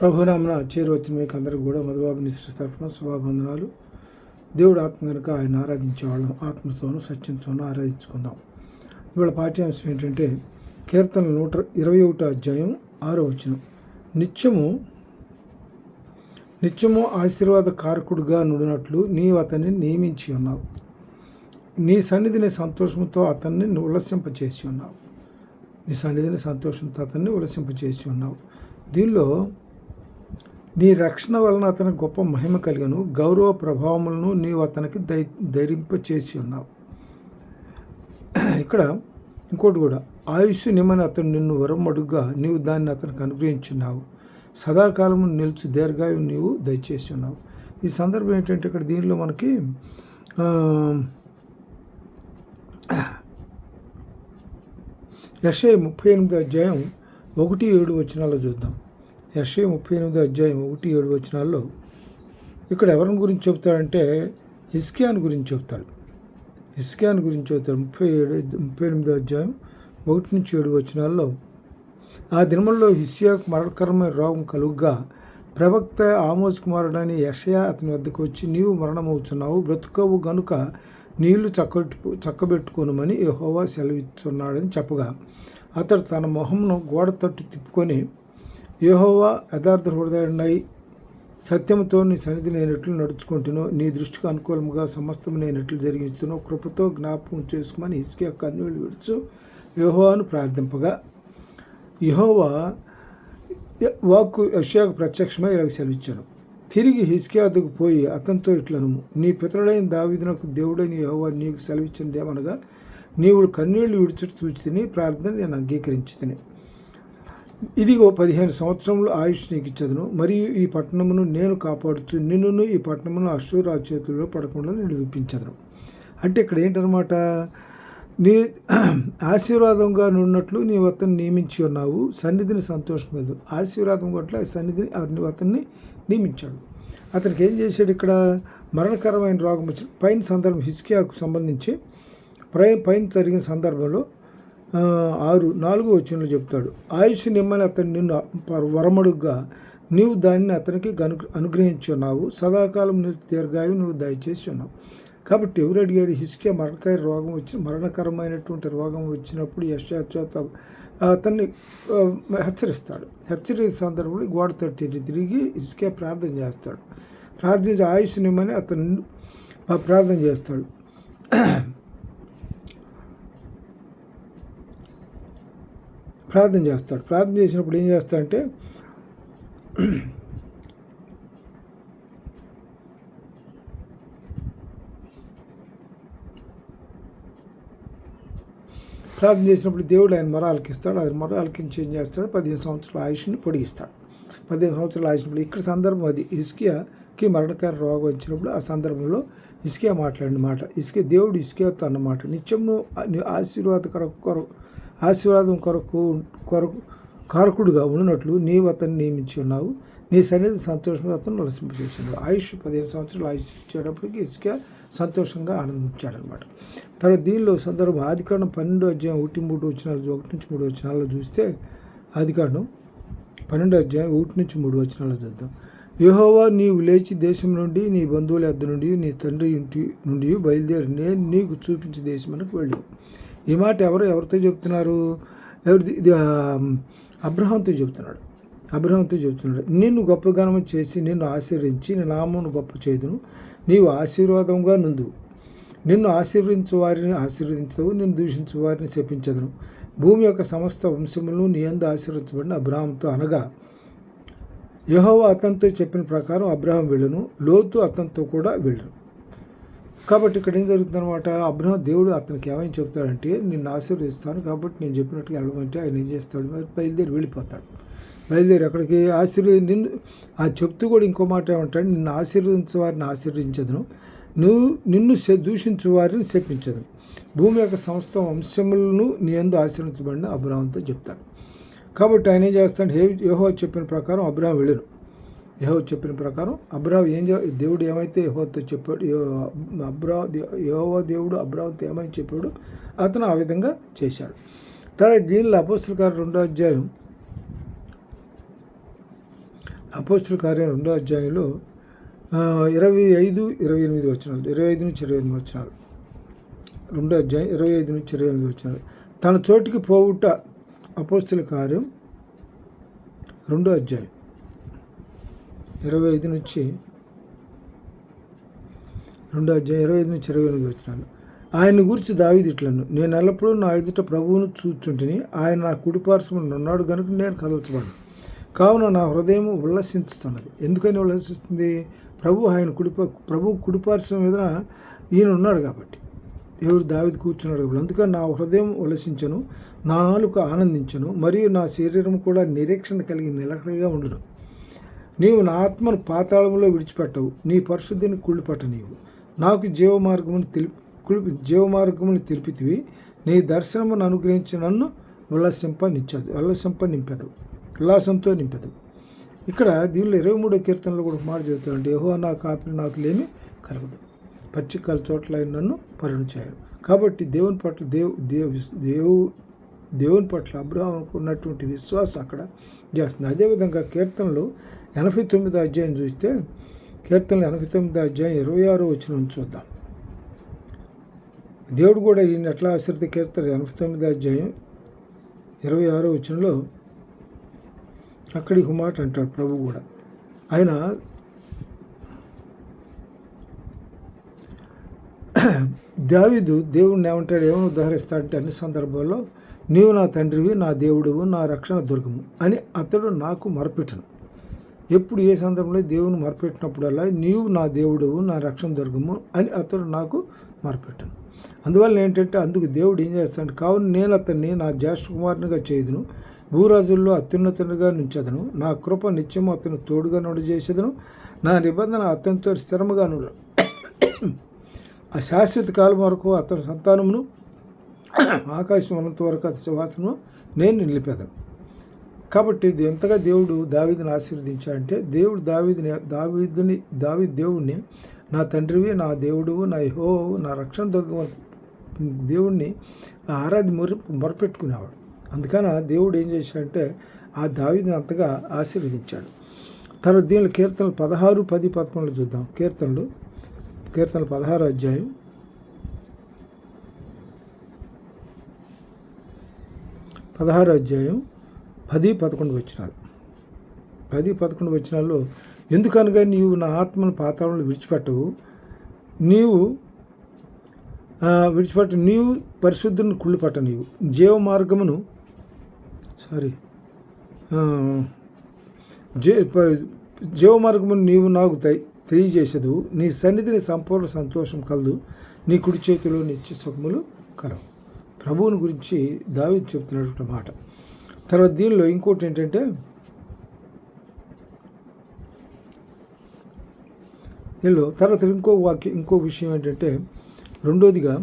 ప్రభునామన చేరువచ్చిన మీకు అందరికీ కూడా మధుబాబు నిశ్చిత తరఫున శుభాబంధనాలు. దేవుడు ఆత్మ కనుక ఆయన ఆరాధించేవాళ్ళం, ఆత్మతోనూ సత్యంతోనూ ఆరాధించుకుందాం. ఇవాళ పాఠ్యాంశం ఏంటంటే కీర్తనలు 121 అధ్యాయం 6వ వచనం. నిత్యము ఆశీర్వాద కారకుడుగా నుడినట్లు నీవు అతన్ని నియమించి ఉన్నావు. నీ సన్నిధిని సంతోషంతో అతన్ని ఉల్లసింపచేసి ఉన్నావు. నీ సన్నిధిని సంతోషంతో అతన్ని ఉల్లసింపచేసి ఉన్నావు. దీనిలో నీ రక్షణ వలన అతనికి గొప్ప మహిమ కలిగను, గౌరవ ప్రభావములను నీవు అతనికి ధరింపచేసి ఉన్నావు. ఇక్కడ ఇంకోటి కూడా, ఆయుష్ నిమ్మని అతను నిన్ను వరమడుగా నీవు దాన్ని అతనికి అనుగ్రహించున్నావు. సదాకాలము నిలుచు దీర్ఘాయువు నీవు దయచేసి ఉన్నావు. ఈ సందర్భం ఏంటంటే ఇక్కడ దీనిలో మనకి యెషయా 38 అధ్యాయం 1-7 వచనాల్లో చూద్దాం. యెషయా 38 అధ్యాయం 1-7 వచనాల్లో ఇక్కడ ఎవరిని గురించి చెప్తాడంటే హిజ్కియాని గురించి చెప్తాడు. 38 అధ్యాయం 1-7 వచనాల్లో, ఆ దినముల్లో హిజ్కియాకు మరణకరమైన రోగం కలుగ్గా ప్రవక్త ఆమోస్ కుమారుడని యెషయా అతని వద్దకు వచ్చి, నీవు మరణమవుతున్నావు, బ్రతుకవు గనుక నీళ్లు చక్కబెట్టుకోనమని యెహోవా సెలవిస్తున్నాడని చెప్పగా, అతడు తన మొహమును గోడ తట్టు తిప్పుకొని, యెహోవా యథార్థ హృదయుడై సత్యముతో నీ సన్నిధి నేనెట్లు నడుచుకుంటునో, నీ దృష్టికి అనుకూలముగా సమస్తము నేనెట్లు జరిగిస్తునో కృపతో జ్ఞాపకం చేసుకోమని హిజ్కియా కన్నీళ్లు విడుచు యెహోవాను ప్రార్థింపగా, యెహోవా వాక్కు యెషయాకు ప్రత్యక్షమై ఇలా సెలవిచ్చాను. తిరిగి హిజ్కియా వద్దకు పోయి అతనితో ఇట్లనుము, నీ పితరుడైన దావీదునకు దేవుడైన యెహోవా నీకు సెలవిచ్చినదేమనగా, నీవు కన్నీళ్లు విడుచుట చూచితిని, ప్రార్థన నేను అంగీకరించితిని. ఇదిగో 15 సంవత్సరములు ఆయుష్ నీకు ఇచ్చదును, మరియు ఈ పట్టణమును నేను కాపాడుచు నిన్నును ఈ పట్టణమును అశ్షూరు రాజు చేతుల్లో పడకుండా నేను విడిపించదును. అంటే ఇక్కడ ఏంటనమాట, నీ ఆశీర్వాదంగా నున్నట్లు నీవు అతన్ని నియమించి ఉన్నావు. సన్నిధిని సంతోషం లేదు, ఆశీర్వాదం కొట్ల సన్నిధిని అతన్ని నియమించాడు. అతనికి ఏం చేశాడు, ఇక్కడ మరణకరమైన రోగం వచ్చిన పైన సందర్భం హిజ్కియాకు సంబంధించి పైన జరిగిన సందర్భంలో 4వ వచనంలో చెప్తాడు, ఆయుష్ నిమ్మని అతను నిన్ను వరమడుగ్గా నీవు దానిని అతనికి అనుగ్రహించి ఉన్నావు. సదాకాలం దీర్ఘాయువు నువ్వు దయచేసి ఉన్నావు. కాబట్టి ఎవరు అడిగారు, హిజ్కియా మరణకరమైనటువంటి రోగం వచ్చినప్పుడు యెషయా చేత అతన్ని హెచ్చరిస్తాడు. హెచ్చరించే సందర్భంలో గోడ తట్టి తిరిగి హిజ్కియా ప్రార్థన చేస్తాడు. ప్రార్థించి ఆయుష్ నిమ్మని అతను ప్రార్థన చేస్తాడు. ప్రార్థన చేసినప్పుడు ఏం చేస్తాడంటే, ప్రార్థన చేసినప్పుడు దేవుడు ఆయన మొర ఆలకిస్తాడు. అది మొర ఆలకించి ఏం చేస్తాడు, 15 సంవత్సరాల ఆయుష్ని పొడిగిస్తాడు. 15 సంవత్సరాల ఆయుష్ని ఇక్కడ సందర్భం అది హిజ్కియాకి మరణకర రోగం వచ్చినప్పుడు ఆ సందర్భంలో హిజ్కియా మాట్లాడిన మాట, దేవుడు హిజ్కియాతో అన్నమాట, నిత్యము ఆశీర్వాదం కొరకు కారకుడుగా ఉన్నట్లు నీవు అతన్ని నియమించి ఉన్నావు. నీ సన్నిధి సంతోషంగా అతను నలసింపచేసినాడు. ఆయుష్ 15 సంవత్సరాలు ఆయుష్ ఇచ్చేటప్పటికి హిజ్కియా సంతోషంగా ఆనందించాడనమాట. తర్వాత దీనిలో సందర్భం ఆదికాండం 12 అధ్యాయం 1-3 వచనాల్లో చూస్తే, ఆదికాండం 12 అధ్యాయం 1-3 వచనాల్లో చూద్దాం. యెహోవా నీవు లేచి దేశం నుండి, నీ బంధువుల యొద్ద నుండి, నీ తండ్రి ఇంటి నుండి బయలుదేరి నేను నీకు చూపించే దేశమునకు వెళ్ళి. ఈ మాట ఎవరితో చెప్తున్నారు, అబ్రహాంతో చెప్తున్నాడు. నిన్ను గొప్పగానం చేసి నిన్ను ఆశీర్వదించి నీ నామమును గొప్ప చేదును, నీవు ఆశీర్వాదంగా నుండు. నిన్ను ఆశీర్వదించు వారిని ఆశీర్వదించదు, నిన్ను దూషించు వారిని శపించదును. భూమి యొక్క సమస్త వంశములను నీ యందు ఆశీర్వదించబడిన అబ్రహాంతో అనగా, యెహోవా అతనితో చెప్పిన ప్రకారం అబ్రహాం వెళ్ళును, లోతు అతనితో కూడా వెళ్ళును. కాబట్టి ఇక్కడ ఏం జరుగుతుందన్నమాట, దేవుడు అతనికి ఏమైనా చెప్తాడంటే, నిన్ను ఆశీర్వదిస్తాను కాబట్టి నేను చెప్పినట్టుగా వెళ్ళమంటే ఆయన ఏం చేస్తాడు, బయలుదేరి వెళ్ళిపోతాడు. బయలుదేరి అక్కడికి నిన్ను చెప్తూ కూడా ఇంకో మాట ఏమంటాడు, నిన్ను ఆశీర్వదించే వారిని ఆశీర్వదించదును, నిన్ను దూషించు వారిని శపించదు. భూమి యొక్క సమస్త వంశములను నీ యందు ఆశీర్వించబడిన అబ్రహాంతో చెప్తాడు. కాబట్టి ఆయన ఏం చేస్తాడు, యెహోవా చెప్పిన ప్రకారం అబ్రహాం వెళ్ళను. అబ్రహాం దేవుడు ఏమైతే యెహోవాతో చెప్పాడు, యెహోవా దేవుడు అబ్రహాంతో ఏమైతే చెప్పాడు అతను ఆ విధంగా చేశాడు. తర్వాత దీనిలో అపోస్తలుల కార్యం 2వ అధ్యాయం అపోస్తుల కార్యం 2వ అధ్యాయంలో 25-28 వచనాలు, 25-28 వచనాలు, 2వ అధ్యాయం 25-28 వచనాలు. తన చోటికి పోవుట, అపోస్తుల కార్యం 2వ అధ్యాయం 25-28 వచనాలు. ఆయన గురించి దావీదు ఇట్లను: నేను ఎల్లప్పుడూ నా ఎదుట ప్రభువును చూచుంటిని, ఆయన నా కుడిపార్శ్వమున ఉన్నాడు కనుక నేను కదల్చబడను. కావున నా హృదయం ఉల్లసించుతున్నది. ఎందుకని ఉల్లసిస్తుంది? ప్రభు కుడిపార్శ్వం మీద ఈయన ఉన్నాడు కాబట్టి, దేవుడు దావీదు కూర్చున్నాడు కాబట్టి. అందుకని నా హృదయం ఉల్లసించను, నా నాలుక ఆనందించను, మరియు నా శరీరం కూడా నిరీక్షణ కలిగి నిలకడగా ఉండును. నీవు నా ఆత్మను పాతాళంలో విడిచిపెట్టవు, నీ పరిశుద్ధిని కుళ్ళిపట్ట నీవు. నాకు జీవమార్గమును తెలిపితివి, నీ దర్శనమును అనుగ్రహించి నన్ను ఉల్లాసంతో నింపెదు. ఇక్కడ దీనిలో 23వ కీర్తనలో కూడా మాట చెబుతాడంటే, యెహోవా నా కాపరి, నాకు లేమి కలగదు, పచ్చికల చోట్ల నన్ను పరుణ చేయను. కాబట్టి దేవుని పట్ల అబ్రహాముకు ఉన్నటువంటి విశ్వాసం అక్కడ చేస్తుంది. అదేవిధంగా కీర్తనలు 89వ అధ్యాయం చూస్తే, కీర్తనలు 89వ అధ్యాయం 26వ వచనం చూద్దాం. దేవుడు కూడా ఈయన ఎట్లా ఆశీర్వదిస్తాడు? 89వ అధ్యాయం 26వ వచనంలో అక్కడికి మాట అంటాడు ప్రభు కూడా. ఆయన దావీదు దేవుడిని ఏమంటాడు, ఏమని ఉదాహరిస్తాడంటే, అన్ని సందర్భాల్లో నీవు నా తండ్రివి, నా దేవుడువు, నా రక్షణ దుర్గము అని అతడు నాకు మొరపెట్టను. ఎప్పుడు ఏ సందర్భంలో దేవుని మొరపెట్టినప్పుడల్లా నీవు నా దేవుడువు, నా రక్షణ దుర్గము అని అతడు నాకు మొరపెట్టను. అందువల్ల ఏంటంటే, అందుకు దేవుడు ఏం చేస్తాడు? కావున నేను అతన్ని నా జ్యేష్ఠ కుమారునిగా చేయుదును, భూరాజుల్లో అత్యున్నతునిగా నుంచెదను, నా కృప నిత్యము అతను తోడుగా చేసేదను, నా నిబంధన అతనితో స్థిరముగా నుండు. ఆ శాశ్వత కాలం వరకు అతని సంతానమును, ఆకాశం ఉన్నంత వరకు అతని సింహాసనము నేను నిలిపేదను. కాబట్టి ఎంతగా దేవుడు దావీదుని ఆశీర్వదించాడంటే, దేవుడు దేవుడిని నా తండ్రివి, నా దేవుడువు, నా యెహోవావు, నా రక్షణ దుర్గము దేవుణ్ణి మొరపెట్టుకునేవాడు. అందుకని దేవుడు ఏం చేశాడంటే, ఆ దావీదుని అంతగా ఆశీర్వదించాడు. తర్వాత దీనిలో కీర్తనలు 16, 10, 11 చూద్దాం. కీర్తనలు 16వ అధ్యాయం 10, 11 వచనాలు. 10, 11 వచనాల్లో, ఎందుకనగా నీవు నా ఆత్మను పాతాళంలో విడిచిపెట్టవు, నీవు పరిశుద్ధుని కుళ్ళిపట్ట నీవు. జీవమార్గమును నీవు నాకు తెలియజేసేదు, నీ సన్నిధిని సంపూర్ణ సంతోషం కలదు, నీ కుడి చేతిలో నిత్య సుఖములు కలవు. ప్రభువుని గురించి దావీదు చెప్తున్నటువంటి మాట. తర్వాత దీనిలో ఇంకోటి ఏంటంటే, తర్వాత ఇంకో విషయం ఏంటంటే, రెండోదిగా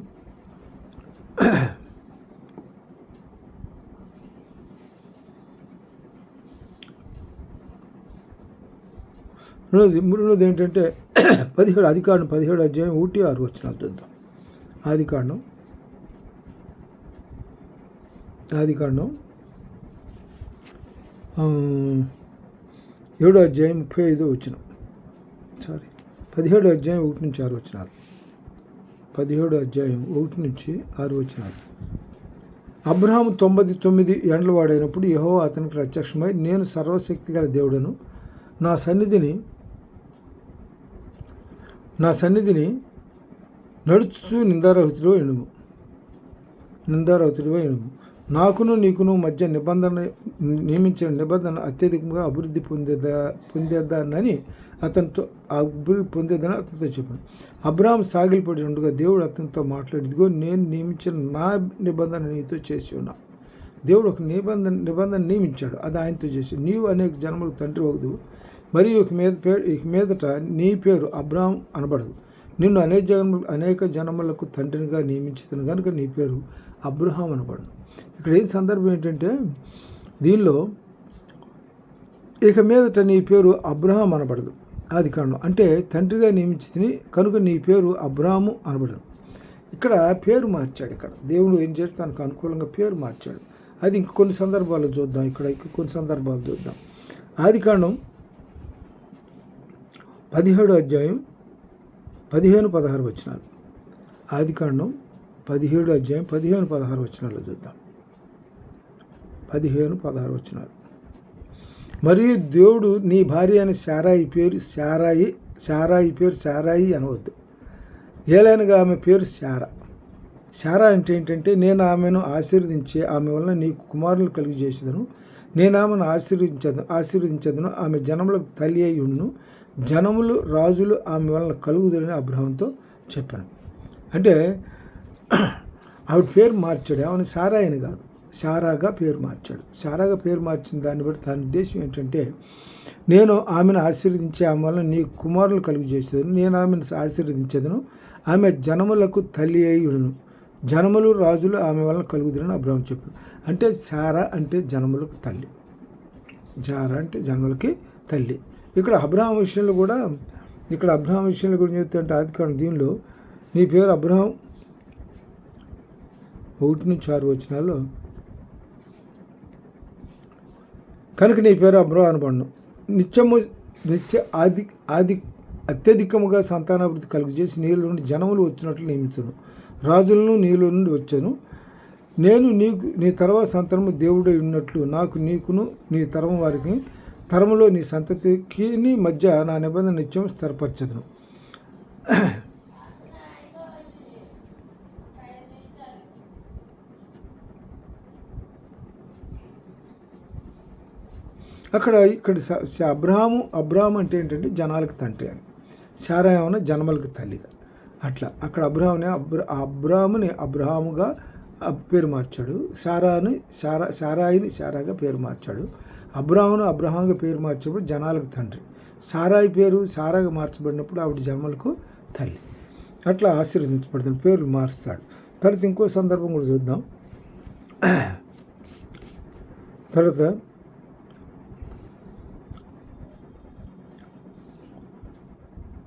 రెండోది ఏంటంటే 17 అధ్యాయం 1-6 వచనాలు చూద్దాం. ఆదికాండం 7వ అధ్యాయం 35వ వచనం. 17వ అధ్యాయం 1-6 వచనాలు. 17వ అధ్యాయం 1-6 వచనాలు. అబ్రహాము 99 ఏండ్ల వాడైనప్పుడు యెహోవా అతనికి ప్రత్యక్షమై, నేను సర్వశక్తి గల దేవుడను, నా సన్నిధిని నడుచు నిందారహితుడివై ఎనుము. నాకును నీకును మధ్య నియమించిన నిబంధన అత్యధికంగా అభివృద్ధి పొందేద్దానని అతనితో చెప్పాను. అబ్రహాం సాగిలపడి ఉండగా దేవుడు అతనితో మాట్లాడిదిగో, నేను నియమించిన నా నిబంధన నీతో చేసి ఉన్నా. దేవుడు ఒక నిబంధన నియమించాడు, అది ఆయనతో చేసి, నీవు అనేక జన్మలకు తండ్రి వగదు, మరియు ఇక మీదట నీ పేరు అబ్రహాం అనబడదు, నిన్ను అనేక జన్మలకు తండ్రినిగా నియమించుతాను కనుక నీ పేరు అబ్రహాం అనబడదు. ఇక్కడ ఏ సందర్భం ఏంటంటే, దీనిలో ఇక మీదట నీ పేరు అబ్రహాం అనబడదు. అది కారణం అంటే తండ్రిగా నియమించుతుంది కనుక నీ పేరు అబ్రహాము అనబడదు. ఇక్కడ పేరు మార్చాడు. ఇక్కడ దేవుడు ఏం చేస్తే తనకు అనుకూలంగా పేరు మార్చాడు. అది కొన్ని సందర్భాలు చూద్దాం. ఆదికాండం 17 అధ్యాయం 15-16 వచనాలు. ఆదికాండం 17 అధ్యాయం 15-16 వచనాలు చూద్దాం. 15-16 వచనాలు. మరియు దేవుడు నీ భార్య అని శారాయి పేరు శారాయి అనవద్దు, ఏలైనగా ఆమె పేరు శారా అంటే ఏంటంటే, నేను ఆమెను ఆశీర్వదించి ఆమె వలన నీకు కుమారులు కలుగజేసేదను, నేను ఆమెను ఆశీర్వదించదను, ఆమె జనములకు తల్లి అయి ఉండును, జనములు రాజులు ఆమె వలన కలుగుదరని అబ్రహాంతో చెప్పాను. అంటే ఆవిడ పేరు మార్చాడు, ఆమెను శారాయిని కాదు, శారాగా పేరు మార్చాడు. శారాగా పేరు మార్చిన దాన్ని బట్టి దాని ఉద్దేశం ఏంటంటే, నేను ఆమెను ఆశీర్వదించి ఆమె వలన నీకు కుమారులు కలుగజేసేదను, నేను ఆమెను ఆశీర్వదించదను, ఆమె జనములకు తల్లి అయి ఉండును, జనములు రాజులు ఆమె వలన కలుగుదరని అబ్రహాం చెప్పాడు. అంటే శారా అంటే జనములకు తల్లి, శారా అంటే జనములకి తల్లి. ఇక్కడ అబ్రహాం విషయంలో కూడా చెప్తుంటే ఆదికాండం దీనిలో నీ పేరు అబ్రహాం 1-6 వచనాల్లో, కనుక నీ పేరు అబ్రహాం అనబడును, అత్యధికముగా సంతానాభివృద్ధి కలుగజేసి నీలో నుండి జనములు వచ్చినట్లు నియమించును, రాజులను నీలో నుండి వచ్చాను, నేను నీ తర్వాత సంతానము దేవుడై ఉన్నట్లు నాకు నీకును నీ తరం వారికి తరములో నీ సంతతికి మధ్య నా నిబంధన నిత్యం స్థిరపరచదును. ఇక్కడ అబ్రహాము అంటే ఏంటంటే జనాలకు తండ్రి అని, శారా ఏమన్నా జనములకు తల్లిగా, అట్లా అక్కడ అబ్రాముని అబ్రహాముగా పేరు మార్చాడు, శారాయిని శారాగా పేరు మార్చాడు, అబ్రామును అబ్రహాంగా పేరు మార్చినప్పుడు జనాలకు తండ్రి, శారాయి పేరు శారాగా మార్చబడినప్పుడు ఆవిడ జన్మలకు తల్లి, అట్లా ఆశీర్వదించబడుతుంది, పేర్లు మారుస్తాడు. తర్వాత ఇంకో సందర్భం కూడా చూద్దాం. తర్వాత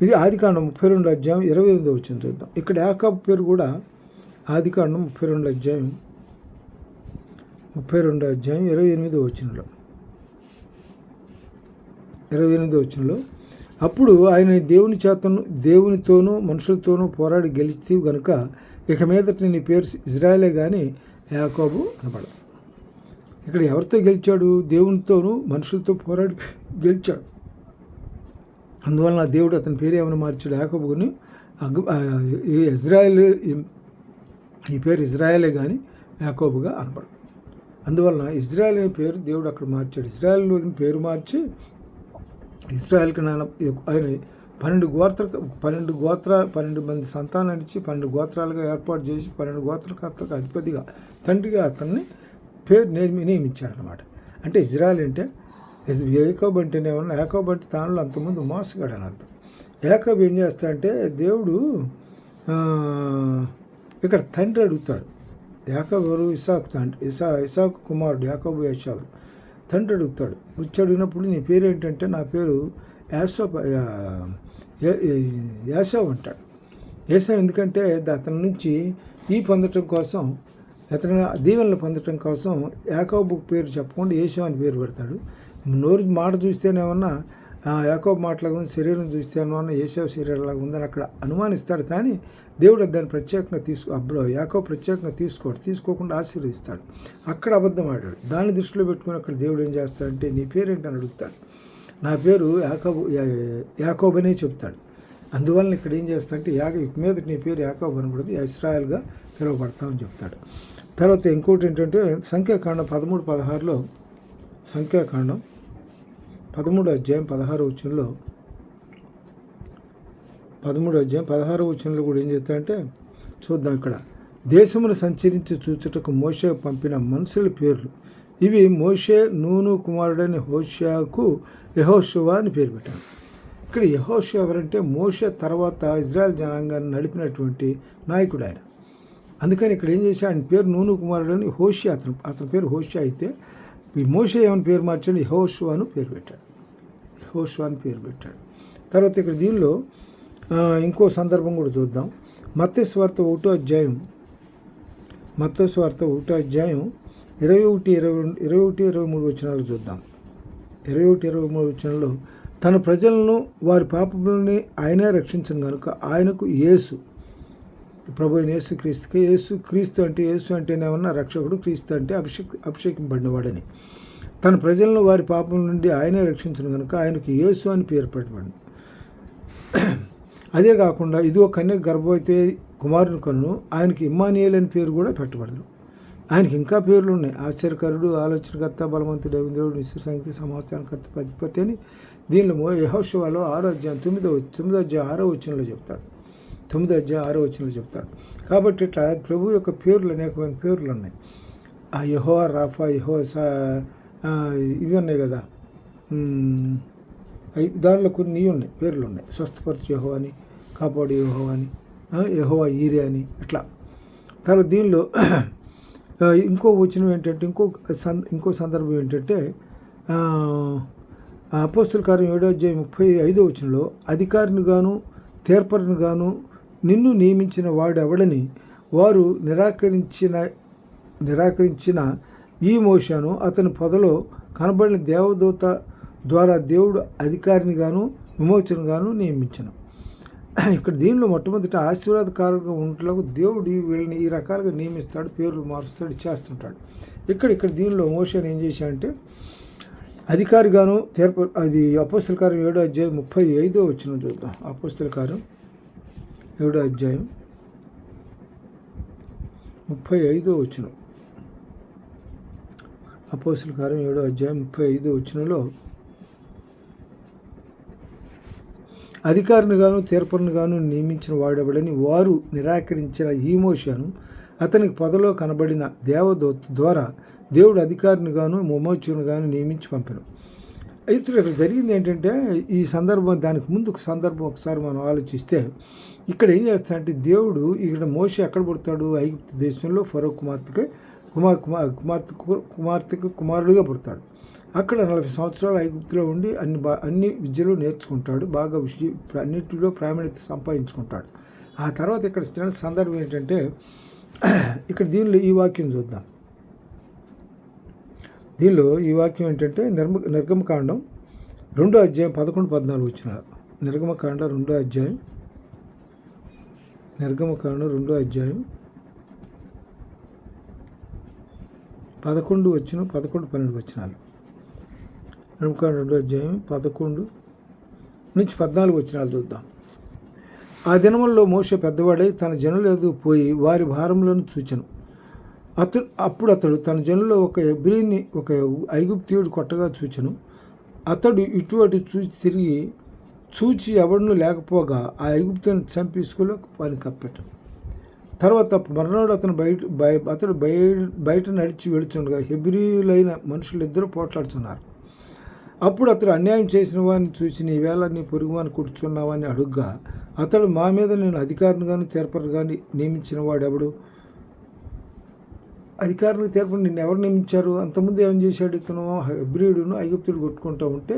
ఇది ఆదికాండం 32 అధ్యాయం 28 వచనం చూద్దాం. ఇక్కడ యాకోబు పేరు కూడా ఆదికాండం 32 అధ్యాయం 28 వచనంలో, అప్పుడు ఆయన దేవునితోనూ మనుషులతోనూ పోరాడి గెలిచి గనుక ఇక మీదట నీ పేరు ఇజ్రాయేలే కానీ యాకోబు అనబడదు. ఇక్కడ ఎవరితో గెలిచాడు? దేవునితోనూ మనుషులతో పోరాడి గెలిచాడు. అందువలన దేవుడు అతని పేరు ఏమైనా మార్చాడు, యాకోబుని ఇజ్రాయేల్, ఈ పేరు ఇజ్రాయేలే కానీ యాకోబుగా అనబడదు. అందువలన ఇజ్రాయేల్ అనే పేరు దేవుడు అక్కడ మార్చాడు. ఇజ్రాయేల్ పేరు మార్చి ఇజ్రాయేల్కి ఆయన 12 మంది సంతానాన్ని ఇచ్చి 12 గోత్రాలుగా ఏర్పాటు చేసి 12 గోత్రకర్తలకు అధిపతిగా తండ్రిగా అతన్ని పేరు నియమించాడు అనమాట. అంటే ఇజ్రాయేల్ అంటే యాకోబు అంటేనేమన్నా, యాకోబు అంటే తానులో అంతకుముందు మోసగాడు అని అర్థం. యాకోబు ఏం చేస్తాడంటే దేవుడు ఇక్కడ తండ్రి అడుగుతాడు. యాకోబు ఎవరు? ఇస్సాకు తండ్రి, ఇస్సాకు కుమారుడు యాకోబు ఏశావు. తండ్రి అడుగుతాడు, వచ్చి అడిగినప్పుడు నీ పేరు ఏంటంటే నా పేరు యాసావు అంటాడు. ఏసావు ఎందుకంటే అతని నుంచి పొందటం కోసం, అతను దీవెనలు పొందటం కోసం యాకోబు పేరు చెప్పకుండా ఏసావు అని పేరు పెడతాడు. నోరు మాట చూస్తేనేమన్నా యాకోబు మాటలాగా ఉంది, శరీరం చూస్తేనేమన్నా ఏసావు శరీరంలాగా ఉందని అక్కడ అనుమానిస్తాడు. కానీ దేవుడు దాన్ని ప్రత్యేకంగా యాకోబు ప్రత్యేకంగా తీసుకోకుండా ఆశీర్వదిస్తాడు. అక్కడ అబద్ధం ఆడాడు. దాన్ని దృష్టిలో పెట్టుకుని అక్కడ దేవుడు ఏం చేస్తాడంటే నీ పేరేంటని అడుగుతాడు. నా పేరు యాకోబు అనే చెప్తాడు. అందువలన ఇక్కడ ఏం చేస్తాడంటే మీద నీ పేరు యాకోబు అనబడదు, ఇశ్రాయేల్గా పిలువబడతామని చెప్తాడు. తర్వాత ఇంకోటి ఏంటంటే సంఖ్యాకాండం 13-16లో, సంఖ్యాకాండం 13 అధ్యాయం 16 వచనంలో, 13 అధ్యాయం 16 వచనంలో కూడా ఏం చెప్తాడంటే చూద్దాం. ఇక్కడ దేశమును సంచరించి చూచుటకు మోషే పంపిన మనుషుల పేర్లు ఇవి. మోషే నూను కుమారుడైన హోషేకు యెహోషువ అని పేరు పెట్టాడు. ఇక్కడ యెహోషువ ఎవరంటే మోషే తర్వాత ఇజ్రాయెల్ జనాంగాన్ని నడిపినటువంటి నాయకుడు ఆయన. అందుకని ఇక్కడ ఏం చేశాడు, ఆయన పేరు నూను కుమారుడని హోషే, అతని పేరు హోషే అయితే ఈ మోషే ఏమని పేరు మార్చాడు, యెహోషువ అని పేరు పెట్టాడు. తర్వాత ఇక్కడ దీనిలో ఇంకో సందర్భం కూడా చూద్దాం. మత్తయి సువార్త 1వ అధ్యాయం 21-23 వచనాలు చూద్దాం. 21-23 వచనంలో తన ప్రజలను వారి పాపములని ఆయనే రక్షించను కనుక ఆయనకు యేసు, ప్రభు అయిన యేసు క్రీస్తుకి, క్రీస్తు అంటే యేసు అంటేనేమన్నా రక్షకుడు, క్రీస్తు అంటే అభిషేకింపబడినవాడని. తన ప్రజలను వారి పాపం నుండి ఆయనే రక్షించను కనుక ఆయనకు యేసు అని పేరు పెట్టబడింది. అదే కాకుండా ఇదిగో కన్య గర్భవతి కుమారుని కనును, ఆయనకి ఇమ్మానుయేల్ అని పేరు కూడా పెట్టబడదు. ఆయనకి ఇంకా పేర్లు ఉన్నాయి. ఆశ్చర్యకరుడు, ఆలోచనకర్త, బలవంతుడు, దేవుడు, నిశ్చయ సంగతి, సమాధానకర్త, అధిపతి అని దీనిలో యెహోషువలో 6వ అధ్యాయం 9వ అధ్యాయం 6వ వచనంలో చెప్తాడు. 9వ అధ్యాయం 6వ వచనంలో చెప్తాడు. కాబట్టి ఇట్లా ప్రభు యొక్క పేర్లు అనేకమైన పేర్లు ఉన్నాయి. ఆ యెహోవా రాఫా, యెహోవా ఇవి ఉన్నాయి కదా, దానిలో కొన్ని ఉన్నాయి, పేర్లు ఉన్నాయి. స్వస్థపరచు యెహోవా అని, కాపాడు యెహోవా అని, యెహోవా ఈరే అని ఇట్లా. తర్వాత దీనిలో ఇంకో వచనం ఏంటంటే, ఇంకో సందర్భం ఏంటంటే అపోస్తుల కార్యం 7వ అధ్యాయం 35వ వచనంలో అధికారిని గాను తీర్పరిని గాను నిన్ను నియమించిన వాడెవడని వారు నిరాకరించిన ఈ మోషేను అతని పొదలో కనబడిన దేవదూత ద్వారా దేవుడు అధికారిని గాను విమోచనగాను నియమించను. ఇక్కడ దీనిలో మొట్టమొదటి ఆశీర్వాదకారుగా ఉండటకు దేవుడు వీళ్ళని ఈ రకాలుగా నియమిస్తాడు, పేర్లు మారుస్తాడు, చేస్తుంటాడు. ఇక్కడ దీనిలో మోషేను ఏం చేశాడంటే అధికారిగాను అది అపోస్తల కార్యం 7వ అధ్యాయం 35వ వచనం చూద్దాం. అపోస్తల కార్యం 7వ అధ్యాయం 35వ వచనం. అపోస్తల కార్యం 7వ అధ్యాయం 35వ వచనంలో అధికారిని గాను తీర్పరిని గాను నియమించిన వాడెవడని వారు నిరాకరించిన ఈ మోషేను అతనికి పొదలో కనబడిన దేవదూత ద్వారా దేవుడు అధికారిని గాను విమోచకుని గాను నియమించి పంపాను. అయితే ఇక్కడ జరిగింది ఏంటంటే, ఈ సందర్భం దానికి ముందు సందర్భం ఒకసారి మనం ఆలోచిస్తే ఇక్కడ ఏం చేస్తాడంటే దేవుడు ఇక్కడ మోషే ఎక్కడ పుడతాడు? ఐగుప్తు దేశంలో ఫరో కుమార్తెకు కుమారుడిగా పుడతాడు. అక్కడ 40 సంవత్సరాలు ఐగుప్తులో ఉండి అన్ని విద్యలు నేర్చుకుంటాడు, బాగా అన్నింటిలో ప్రావీణ్యత సంపాదించుకుంటాడు. ఆ తర్వాత ఇక్కడ సందర్భం ఏంటంటే, ఇక్కడ దీనిలో ఈ వాక్యం చూద్దాం. దీనిలో ఈ వాక్యం ఏంటంటే నిర్గమకాండం 2వ అధ్యాయం 11-14 వచనాలు. నిర్గమకాండం 2వ అధ్యాయం 11 వచనం 11-12 వచనాలు. నిర్గమకాండం 2వ అధ్యాయం 11 నుంచి 14 వచనాలు చూద్దాం. ఆ దినముల్లో మోషే పెద్దవాడై తన జనుల ఎదుగు పోయి వారి భారములను చూచెను. అప్పుడు అతడు తన జనుల్లో ఒక ఎబ్రీని ఒక ఐగుప్తీయుడు కొట్టగా చూచెను. అతడు ఇటు అటు చూచి ఎవడను లేకపోగా ఆ ఐగుప్తుని చంపి ఇసుకలో పని కప్పెట్టాడు. తర్వాత మర్నాడు అతడు బయట నడిచి వెళుచుండగా హెబ్రీయులైన మనుషులిద్దరూ పోట్లాడుతున్నారు. అప్పుడు అతడు అన్యాయం చేసిన వాడిని చూసి నీవేళ నీ పొరుగువాని కూర్చున్నావని అడుగ్గా అతడు మా మీద నేను అధికారిని కానీ తీర్పరిని కానీ నియమించిన వాడెవడు? అధికారిని తీర్పరిని నిన్ను ఎవరు నియమించారు? అంతకుముందు ఏం చేశాడు? ఇతను హెబ్రీయుడును ఐగుప్తుడు కొట్టుకుంటూ ఉంటే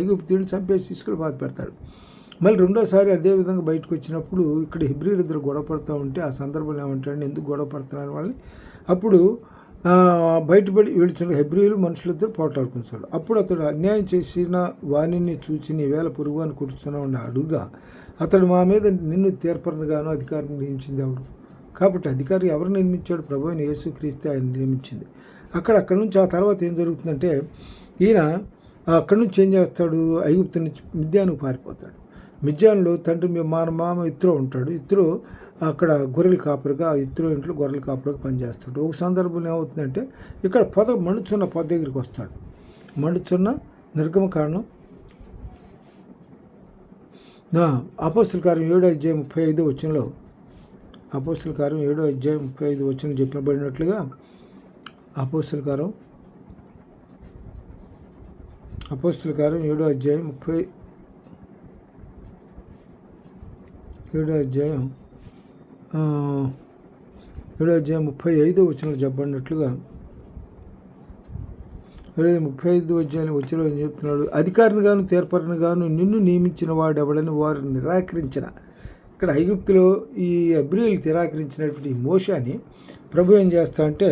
ఐగుప్తుడిని చంపేసి ఇసుకలు బాధ పెడతాడు. మళ్ళీ రెండోసారి అదేవిధంగా బయటకు వచ్చినప్పుడు ఇక్కడ హెబ్రీయులు ఇద్దరు గొడవ పడుతూ ఉంటే ఆ సందర్భంలో ఏమంటాడు, ఎందుకు గొడవ పడుతున్నారు వాళ్ళని? అప్పుడు బయటపడి వెళుచున్న హెబ్రీయులు మనుషులిద్దరు పోట్లాడుకుంటాడు. అప్పుడు అతడు అన్యాయం చేసిన వాణిని చూచి నీవేళ పొరుగువాని కూర్చున్నావు అని అడుగుగా అతడు మా మీద నిన్ను తీర్పరిగాను అధికారిని నియమించింది ఎవడు? కాబట్టి అధికారి ఎవరు నియమించాడు? ప్రభు అయిన యేసు క్రీస్తు ఆయన నియమించింది. అక్కడి నుంచి ఆ తర్వాత ఏం జరుగుతుందంటే ఈయన అక్కడి నుంచి ఏం చేస్తాడు? ఐగుప్తు నుంచి మిద్యానికి పారిపోతాడు. మిద్యాన్లో తండ్రి మామ ఇత్రో ఉంటాడు. ఇత్రో అక్కడ గొర్రెల కాపరిగా, ఇత్రో ఇంట్లో గొర్రెల కాపరిగా పనిచేస్తాడు. ఒక సందర్భంలో ఏమవుతుందంటే ఇక్కడ మండుచున్న పొద దగ్గరికి వస్తాడు. మండుచున్న నిర్గమకాండం అపోస్తల కార్యం 7వ అధ్యాయం 35వ వచనంలో అపోస్తల కార్యం 7వ అధ్యాయం 35 వచనం చెప్పబడినట్లుగా అపోస్తల కార్యం 7వ అధ్యాయం 35వ వచనంలో చెప్పబడినట్లుగా 35వ అధ్యాయం వచ్చిన ఏం చెప్తున్నాడు? అధికారిని గాను తీర్పరిని గాను నిన్ను నియమించిన వాడెవడని వారు నిరాకరించిన. ఇక్కడ ఐగుప్తులో ఈ హెబ్రీయులు నిరాకరించినటువంటి మోషేని ప్రభు ఏం చేస్తా అంటే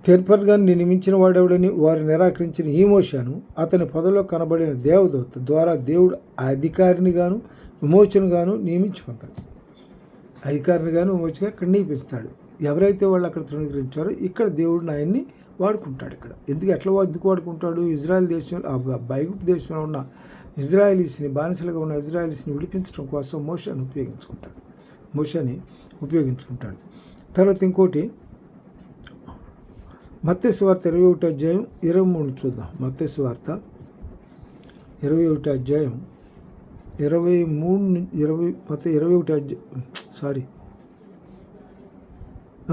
తెర్పర్గా నియమించిన వాడెవడని వారు నిరాకరించిన ఈ మోషేను అతని పొదలో కనబడిన దేవదూత ద్వారా దేవుడు అధికారినిగాను విమోచనగాను నియమించి పంపాడు. అధికారినిగాను విమోచనగా ఇక్కడ నియమిస్తాడు. ఎవరైతే వాళ్ళు అక్కడ తృణీకరించారో ఇక్కడ దేవుడు ఆయన్ని వాడుకుంటాడు. ఇక్కడ ఎందుకు వాడుకుంటాడు? ఇజ్రాయెల్ దేశంలో ఐగుప్తు దేశంలో ఉన్న ఇజ్రాయలీస్ని, బానిసలుగా ఉన్న ఇజ్రాయలీస్ని విడిపించడం కోసం మోషేని ఉపయోగించుకుంటాడు. తర్వాత ఇంకోటి మత్తయి సువార్త 21 అధ్యాయం 23 చూద్దాం. మత్తయి సువార్త 21 అధ్యాయం 21 అధ్యాయం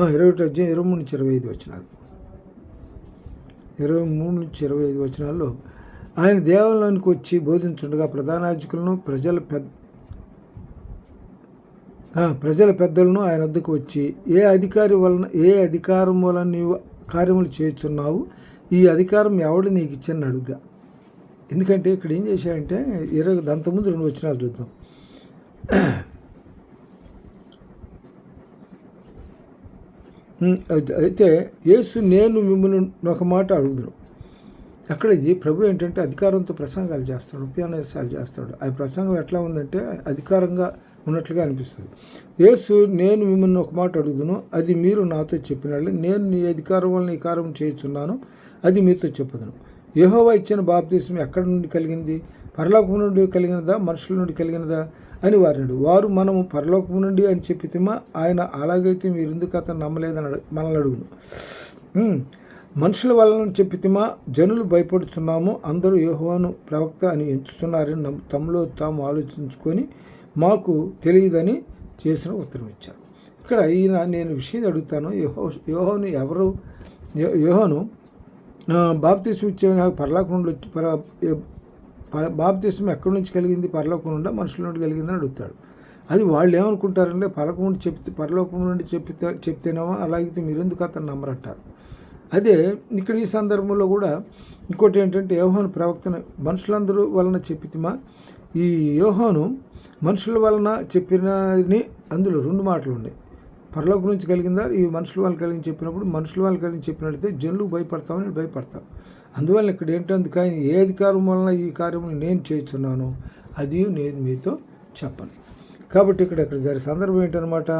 23 నుంచి 25 వచనాలు. 23 నుంచి 25 వచనాల్లో ఆయన దేవాలయానికి వచ్చి బోధించుండగా ప్రధానార్చకులను ప్రజల పెద్దలను ఆయన వద్దకు వచ్చి ఏ అధికారం వలన నీవు కార్యములు చేస్తున్నావు, ఈ అధికారం ఎవడు నీకు ఇచ్చని అడుగుగా. ఎందుకంటే ఇక్కడ ఏం చేశాడంటే అంతకుముందు 2 వచనాలు చూద్దాం. అయితే యేసు నేను మిమ్మల్ని ఒక మాట అడుగుదును. అక్కడ ఇది ప్రభు ఏంటంటే అధికారంతో ప్రసంగాలు చేస్తాడు, ఉపన్యాసాలు చేస్తాడు. ఆ ప్రసంగం ఎట్లా ఉందంటే అధికారంగా ఉన్నట్లుగా అనిపిస్తుంది. యేసు నేను మిమ్మల్ని ఒక మాట అడుగుదును, అది మీరు నాతో చెప్పినట్లు నేను నీ అధికారం వల్ల ఈ కార్యం చేయుచున్నాను, అది మీతో చెప్పుదును. యెహోవా ఇచ్చిన బాప్తిస్మం ఎక్కడి నుండి కలిగింది? పరలోకము నుండి కలిగినదా, మనుషుల నుండి కలిగినదా అని వారినాడు. వారు మనము పరలోకము నుండి అని చెప్పితేమా ఆయన అలాగైతే మీరు ఎందుకు అతను నమ్మలేదని మనల్ని అడుగును. మనుషుల వలన చెప్పితేమా జనులు భయపడుతున్నాము, అందరూ యెహోవాను ప్రవక్త అని ఎంచుతున్నారని తమలో తాము ఆలోచించుకొని మాకు తెలియదని చేసిన ఉత్తరం ఇచ్చారు. ఇక్కడ నేను విషయం అడుగుతాను. యోహాను బాప్తిస్మం ఇచ్చే నాకు పరలోకం నుండి బాప్తిస్మం ఎక్కడి నుంచి కలిగింది? పరలోకం నుండి, మనుషుల నుండి కలిగిందని అడుగుతాడు. అది వాళ్ళు ఏమనుకుంటారంటే పరలోకం నుండి చెప్తేనేమో అలాగే మీరు ఎందుకు అతను నమ్మరంటారు. అదే ఇక్కడ ఈ సందర్భంలో కూడా ఇంకోటి ఏంటంటే యోహాను ప్రవక్తను మనుషులందరూ వలన చెప్పితిమా. ఈ యోహాను మనుషుల వలన చెప్పినని అందులో 2 మాటలు ఉన్నాయి. పరలోకం నుంచి కలిగిందా, ఈ మనుషుల వాళ్ళు కలిగి చెప్పినప్పుడు మనుషుల వాళ్ళు కలిగి చెప్పినట్లయితే జనులు భయపడతాం. అందువల్ల ఇక్కడ ఏంటంటే కానీ ఏ అధికారం వలన ఈ కార్యములు నేను చేస్తున్నానో అది నేను మీతో చెప్పను. కాబట్టి ఇక్కడ సందర్భం ఏంటనమాట,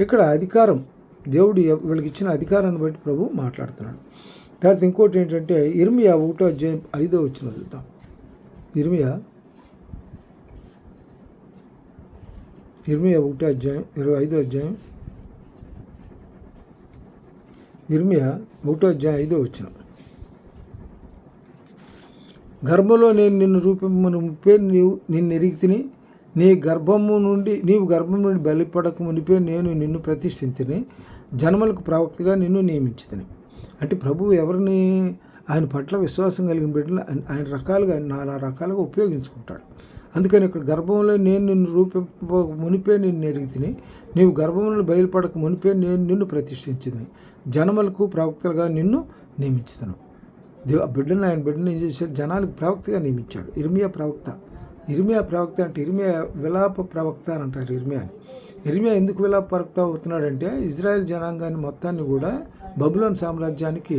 ఇక్కడ అధికారం దేవుడు వీళ్ళకి ఇచ్చిన అధికారాన్ని బట్టి ప్రభు మాట్లాడుతున్నాడు. తర్వాత ఇంకోటి ఏంటంటే ఇర్మియా 1 అధ్యాయం 5 వచనం చూద్దాం. ఇర్మియా 1 అధ్యాయం 25 అధ్యాయం ఇర్మియా 1 అధ్యాయం 5 వచనం. గర్భంలో నేను నిన్ను రూపింపమని ముప్పే నిన్ను ఎరిగితిని, నీవు గర్భం నుండి బలిపడక మునిపే నేను నిన్ను ప్రతిష్ఠించిని, జనములకు ప్రవక్తగా నిన్ను నియమించితిని. అంటే ప్రభువు ఎవరిని ఆయన పట్ల విశ్వాసం కలిగిన బిడ్డలు ఆయన నానా రకాలుగా ఉపయోగించుకుంటాడు. అందుకని ఇక్కడ గర్భంలో నేను నిన్ను మునిపే నిన్ను ఎరిగితిని, నీవు గర్భం నుండి బయలుపడక మునిపే నేను నిన్ను ప్రతిష్ఠించితిని, జనములకు ప్రవక్తలుగా నిన్ను నియమించుతాను. ఆయన బిడ్డను ఏం చేశాడు? జనాలకు ప్రవక్తగా నియమించాడు. ఇర్మియా ప్రవక్త అంటే ఇర్మియా విలాప ప్రవక్త అని అంటారు. ఇర్మియా ఎందుకు విలాప ప్రవక్త అవుతున్నాడంటే ఇజ్రాయెల్ జనాంగాన్ని మొత్తాన్ని కూడా బబులోన్ సామ్రాజ్యానికి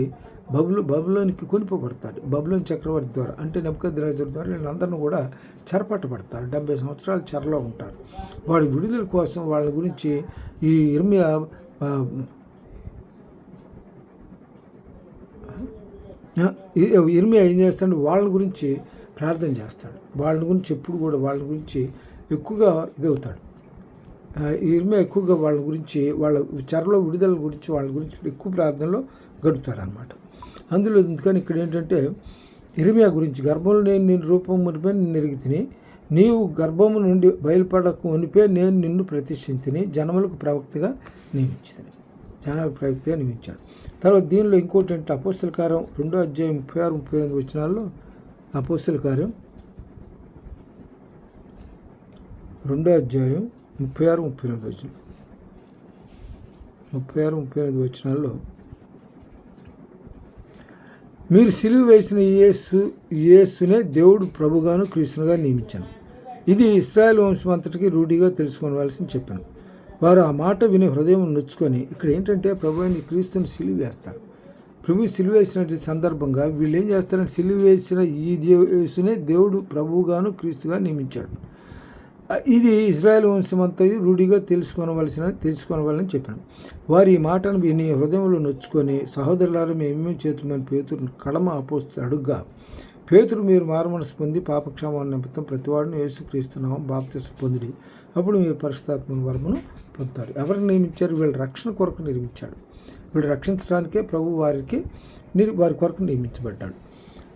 బబులోనికి కొనిపోబడతాడు. బబులోన్ చక్రవర్తి ద్వారా అంటే నెబుకద్నెజర్ ద్వారా వీళ్ళందరినీ కూడా చెరపట్టబడతారు. 70 సంవత్సరాలు చెరలో ఉంటారు. వాడి విడుదల కోసం వాళ్ళ గురించి ఈ ఇర్మియా ఏం చేస్తాడు? వాళ్ళ గురించి ప్రార్థన చేస్తాడు. వాళ్ళ గురించి ఎప్పుడు కూడా వాళ్ళ గురించి ఎక్కువగా ఇదవుతాడు. ఇర్మియా ఎక్కువగా వాళ్ళ గురించి వాళ్ళ చెరలో విడుదల గురించి వాళ్ళ గురించి ఎక్కువ ప్రార్థనలో గడుపుతాడు అన్నమాట. అందులో ఎందుకని ఇక్కడ ఏంటంటే ఇర్మియా గురించి గర్భంలో నేను నిన్ను రూపం మునిపే నిన్ను ఎరిగితిని, నీవు గర్భము నుండి బయలుపడక మునిపే నేను నిన్ను ప్రతిష్ఠించిని, జనములకు ప్రవక్తగా నియమించాడు. తర్వాత దీనిలో ఇంకోటి అంటే అపోస్తల కార్యం 2 అధ్యాయం 36-38 వచనాల్లో అపోస్తల కార్యం 2 అధ్యాయం 36-38 వచనాల్లో మీరు సిలువ వేసిన యేసునే దేవుడు ప్రభుగాను క్రీస్తునుగా నియమించాను. ఇది ఇశ్రాయేల్ వంశం అంతటికీ రూఢిగా తెలుసుకోవాల్సింది చెప్పాను. వారు ఆ మాట విని హృదయం నొచ్చుకొని ఇక్కడ ఏంటంటే ప్రభు అయిన క్రీస్తుని సిలువ వేస్తారు. ప్రభు సిలువ వేసిన సందర్భంగా వీళ్ళు ఏం చేస్తారంటే సిలువ వేసిన ఈ యేసునే దేవుడు ప్రభువుగాను క్రీస్తుగా నియమించాడు. ఇది ఇజ్రాయెల్ వంశమంతయు రూఢిగా తెలుసుకొనవాలని చెప్పాను. వారి ఈ మాటను విని హృదయంలో నొచ్చుకొని, సహోదరులారా మేమేమి చేతుమని పేతురు కడమ అపోస్తలుడు అడుగ్గా, పేతురు మీరు మారుమనసు పొంది పాపక్షమాపణ నిమిత్తం ప్రతివాడును యేసుక్రీస్తునామం బాప్తిసం పొందిడి, అప్పుడు మీరు పరిశుద్ధాత్మని వరమును పొందుతారు. ఎవరిని నియమించారు? వీళ్ళ రక్షణ కొరకు నిర్మించాడు. వీళ్ళు రక్షించడానికే ప్రభు వారి కొరకు నియమించబడ్డాడు.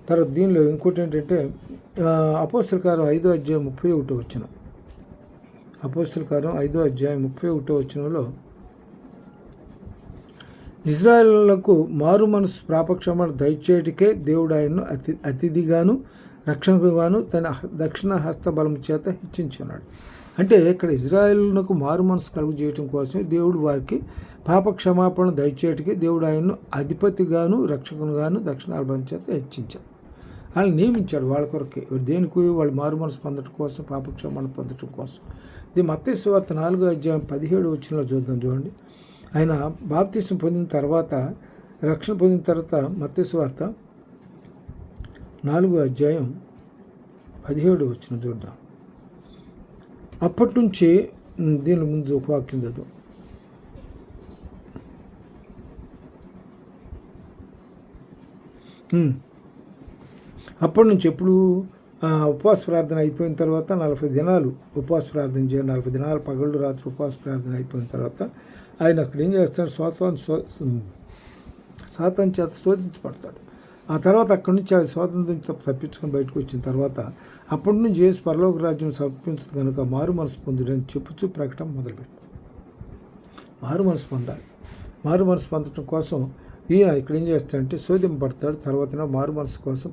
తర్వాత దీనిలో ఇంకోటి ఏంటంటే అపోస్తల కార్యం 5వ అధ్యాయం 31వ వచనం. అపోస్తల కార్యం 5వ అధ్యాయం 31వ వచనంలో ఇజ్రాయేలులకు మారు మనసు ప్రాపక్షమాపణ దయచేటికే దేవుడు ఆయన్ను అతిథిగాను రక్షకుగాను తన దక్షిణ హస్త బలం చేత హెచ్చించున్నాడు. అంటే ఇక్కడ ఇజ్రాయేలునకు మారు మనసు కలుగు చేయటం కోసమే దేవుడు వారికి పాప క్షమాపణ దయచేటికి దేవుడు ఆయన్ను అధిపతిగాను రక్షకునిగాను దక్షిణ బలం చేత హెచ్చించాడు. వాళ్ళని నియమించాడు వాళ్ళ కొరకే. దేనికి? వాళ్ళు మారు మనసు పొందడం కోసం, పాప క్షమాపణ పొందడం కోసం. ఇది మత్తయి సువార్త 4వ అధ్యాయం 17వ వచనంలో చూడండి. ఆయన బాప్తిసం పొందిన తర్వాత, రక్షణ పొందిన తర్వాత మత్తయి సువార్త 4వ అధ్యాయం 17వ వచనం చూద్దాం. అప్పటి నుంచి దీని ముందు ఒక వాక్యం చదువు. అప్పటి నుంచి ఎప్పుడు ఉపవాస ప్రార్థన అయిపోయిన తర్వాత 40 దినాలు ఉపవాస ప్రార్థన చేయాలి. 40 దినాలు పగళ్ళు రాత్రి ఉపవాస ప్రార్థన అయిపోయిన తర్వాత ఆయన అక్కడ ఏం చేస్తాడు? సాతాను చేత శోధించబడతాడు. ఆ తర్వాత అక్కడి నుంచి అది స్వాతంత్రం తప్పించుకొని బయటకు వచ్చిన తర్వాత అప్పటి నుంచి యేసు పరలోక రాజ్యం సమర్పించదు కనుక మారు మనసు పొందుడని చెప్పుచూ ప్రకటన మొదలుపెట్టాడు. మారు మనసు పొందాలి. మారు మనసు పొందడం కోసం ఈయన ఇక్కడ ఏం చేస్తాడంటే శోధింపబడతాడు. తర్వాత మారు మనసు కోసం